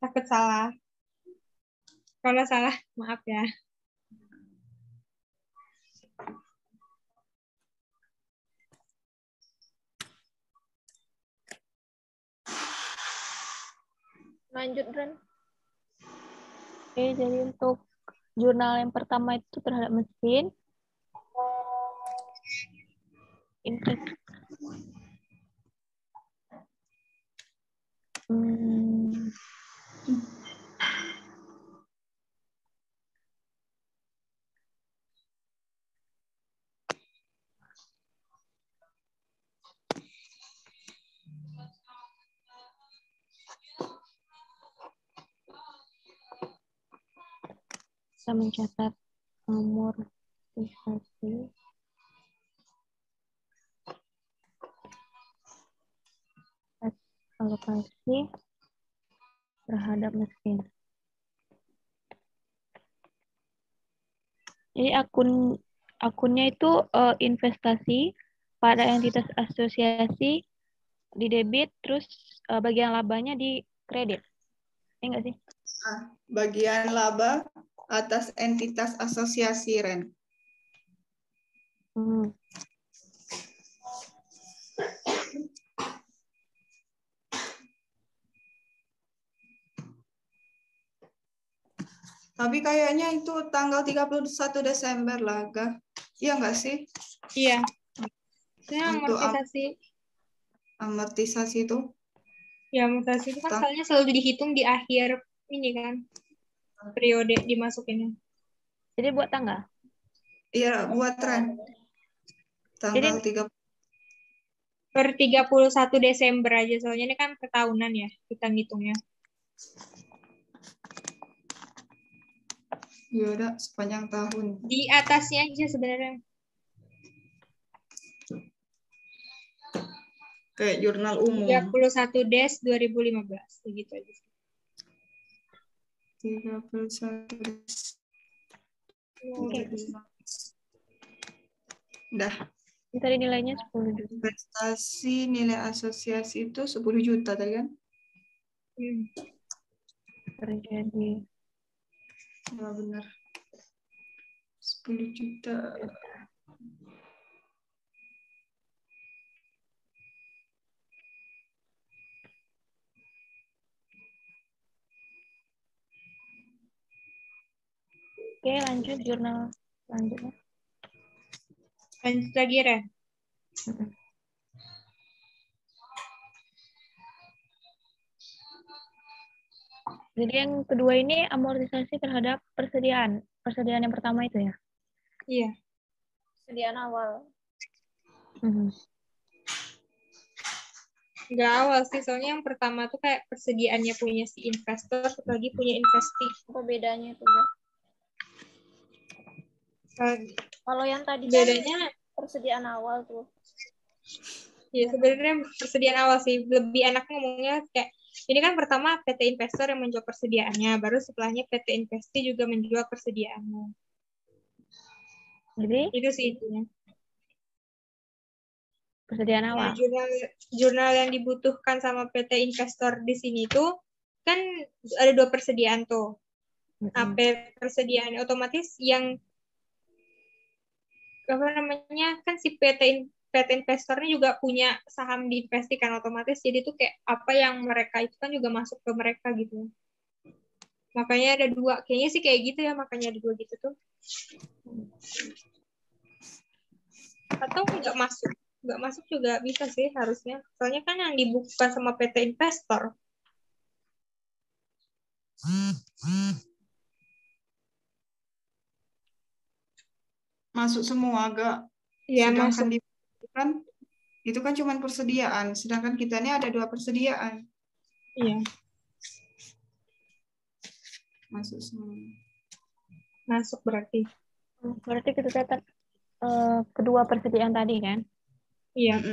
Takut salah. Kalau salah, maaf ya. Lanjut, Ren. Oke, jadi untuk jurnal yang pertama itu terhadap mesin. Kita mencatat amortisasi alokasi terhadap mesin. Jadi akunnya itu investasi pada entitas asosiasi di debit, terus bagian labanya di kredit. Enggak sih? Bagian laba atas entitas asosiasi, Ren. Tapi kayaknya itu tanggal 31 Desember lah, Kak. Iya nggak sih? Iya. Untuk amortisasi itu? Ya, amortisasi itu kan soalnya selalu dihitung di akhir ini kan. Periode dimasukinnya. Jadi buat tanggal? Iya, buat Ren. Tanggal 30. Per 31 Desember aja, soalnya ini kan per tahunan ya kita ngitungnya. Ya udah sepanjang tahun. Di atasnya aja sebenarnya. Kayak jurnal umum. 31/2015 begitu aja. 31. Oke. Udah. Ini tadi nilainya 10 juta. Investasi nilai asosiasi itu 10 juta tadi kan? Terjadi. Ya benar. 10 juta. Oke, lanjut jurnal selanjutnya. Lanjut lagi, Ren. Jadi yang kedua ini amortisasi terhadap persediaan. Persediaan yang pertama itu ya? Iya. Persediaan awal. Nggak awal sih, soalnya yang pertama tuh kayak persediaannya punya si investor, satu lagi punya investi. Apa bedanya itu, Mbak? Kalau yang tadi kan bedanya persediaan awal tuh. ya sebenarnya persediaan awal sih lebih enak ngomongnya kayak ini kan pertama PT investor yang menjual persediaannya, baru setelahnya PT investi juga menjual persediaannya. Jadi itu sih intinya. Persediaan awal. Nah, jurnal yang dibutuhkan sama PT investor di sini tuh kan ada 2 persediaan tuh. AP persediaan otomatis yang apa namanya kan si PT investornya juga punya saham di investi kan otomatis, jadi tuh kayak apa yang mereka itu kan juga masuk ke mereka gitu, makanya ada 2 kayaknya sih kayak gitu ya, makanya ada 2 gitu tuh, atau nggak masuk juga bisa sih harusnya, soalnya kan yang dibuka sama PT investor. Masuk semua agak. Ya, sedangkan masuk. itu kan cuma persediaan, sedangkan kita ini ada 2 persediaan. Iya. Masuk semua. Masuk berarti. Berarti kita catat kedua persediaan tadi kan? Iya.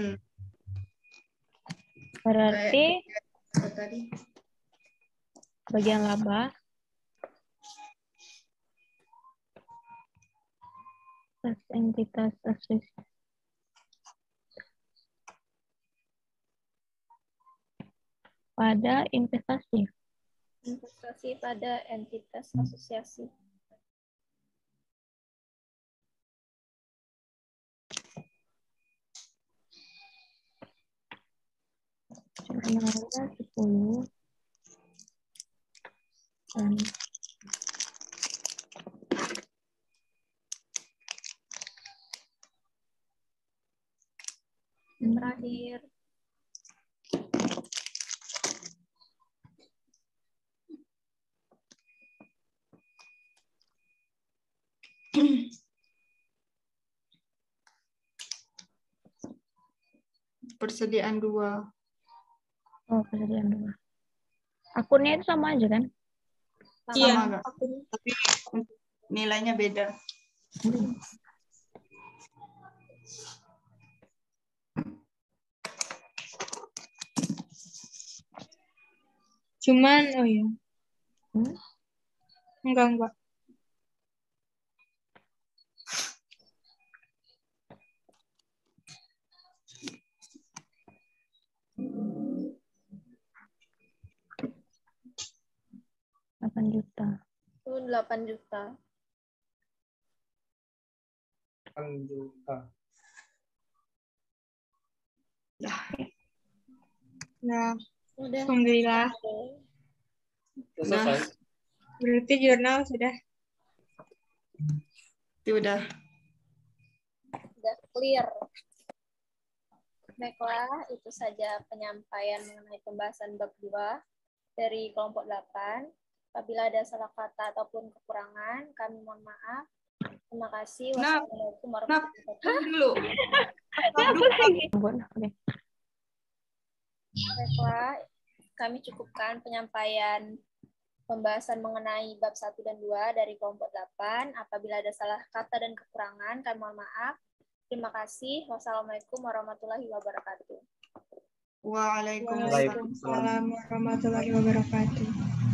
Berarti bagian laba entitas asosiasi pada investasi. Investasi pada entitas asosiasi. Jurnalnya 10 dan Terakhir. Persediaan 2. Oh, persediaan 2. Akunnya itu sama aja kan? Sama enggak? Tapi nilainya beda. Cuman oh ya. Enggak. Juta. Itu 8 juta. 8 juta. Nah, Udah. alhamdulillah. Selesai. Berarti jurnal sudah. Udah clear. Baiklah, itu saja penyampaian mengenai pembahasan bab 2 dari kelompok 8. Apabila ada salah kata ataupun kekurangan, kami mohon maaf. Terima kasih. Wassalamualaikum warahmatullahi wabarakatuh. Baiklah, kami cukupkan penyampaian pembahasan mengenai bab 1 dan 2 dari kelompok 8. Apabila ada salah kata dan kekurangan, kami mohon maaf. Terima kasih. Wassalamualaikum warahmatullahi wabarakatuh. Waalaikumsalam. Waalaikumsalam warahmatullahi wabarakatuh.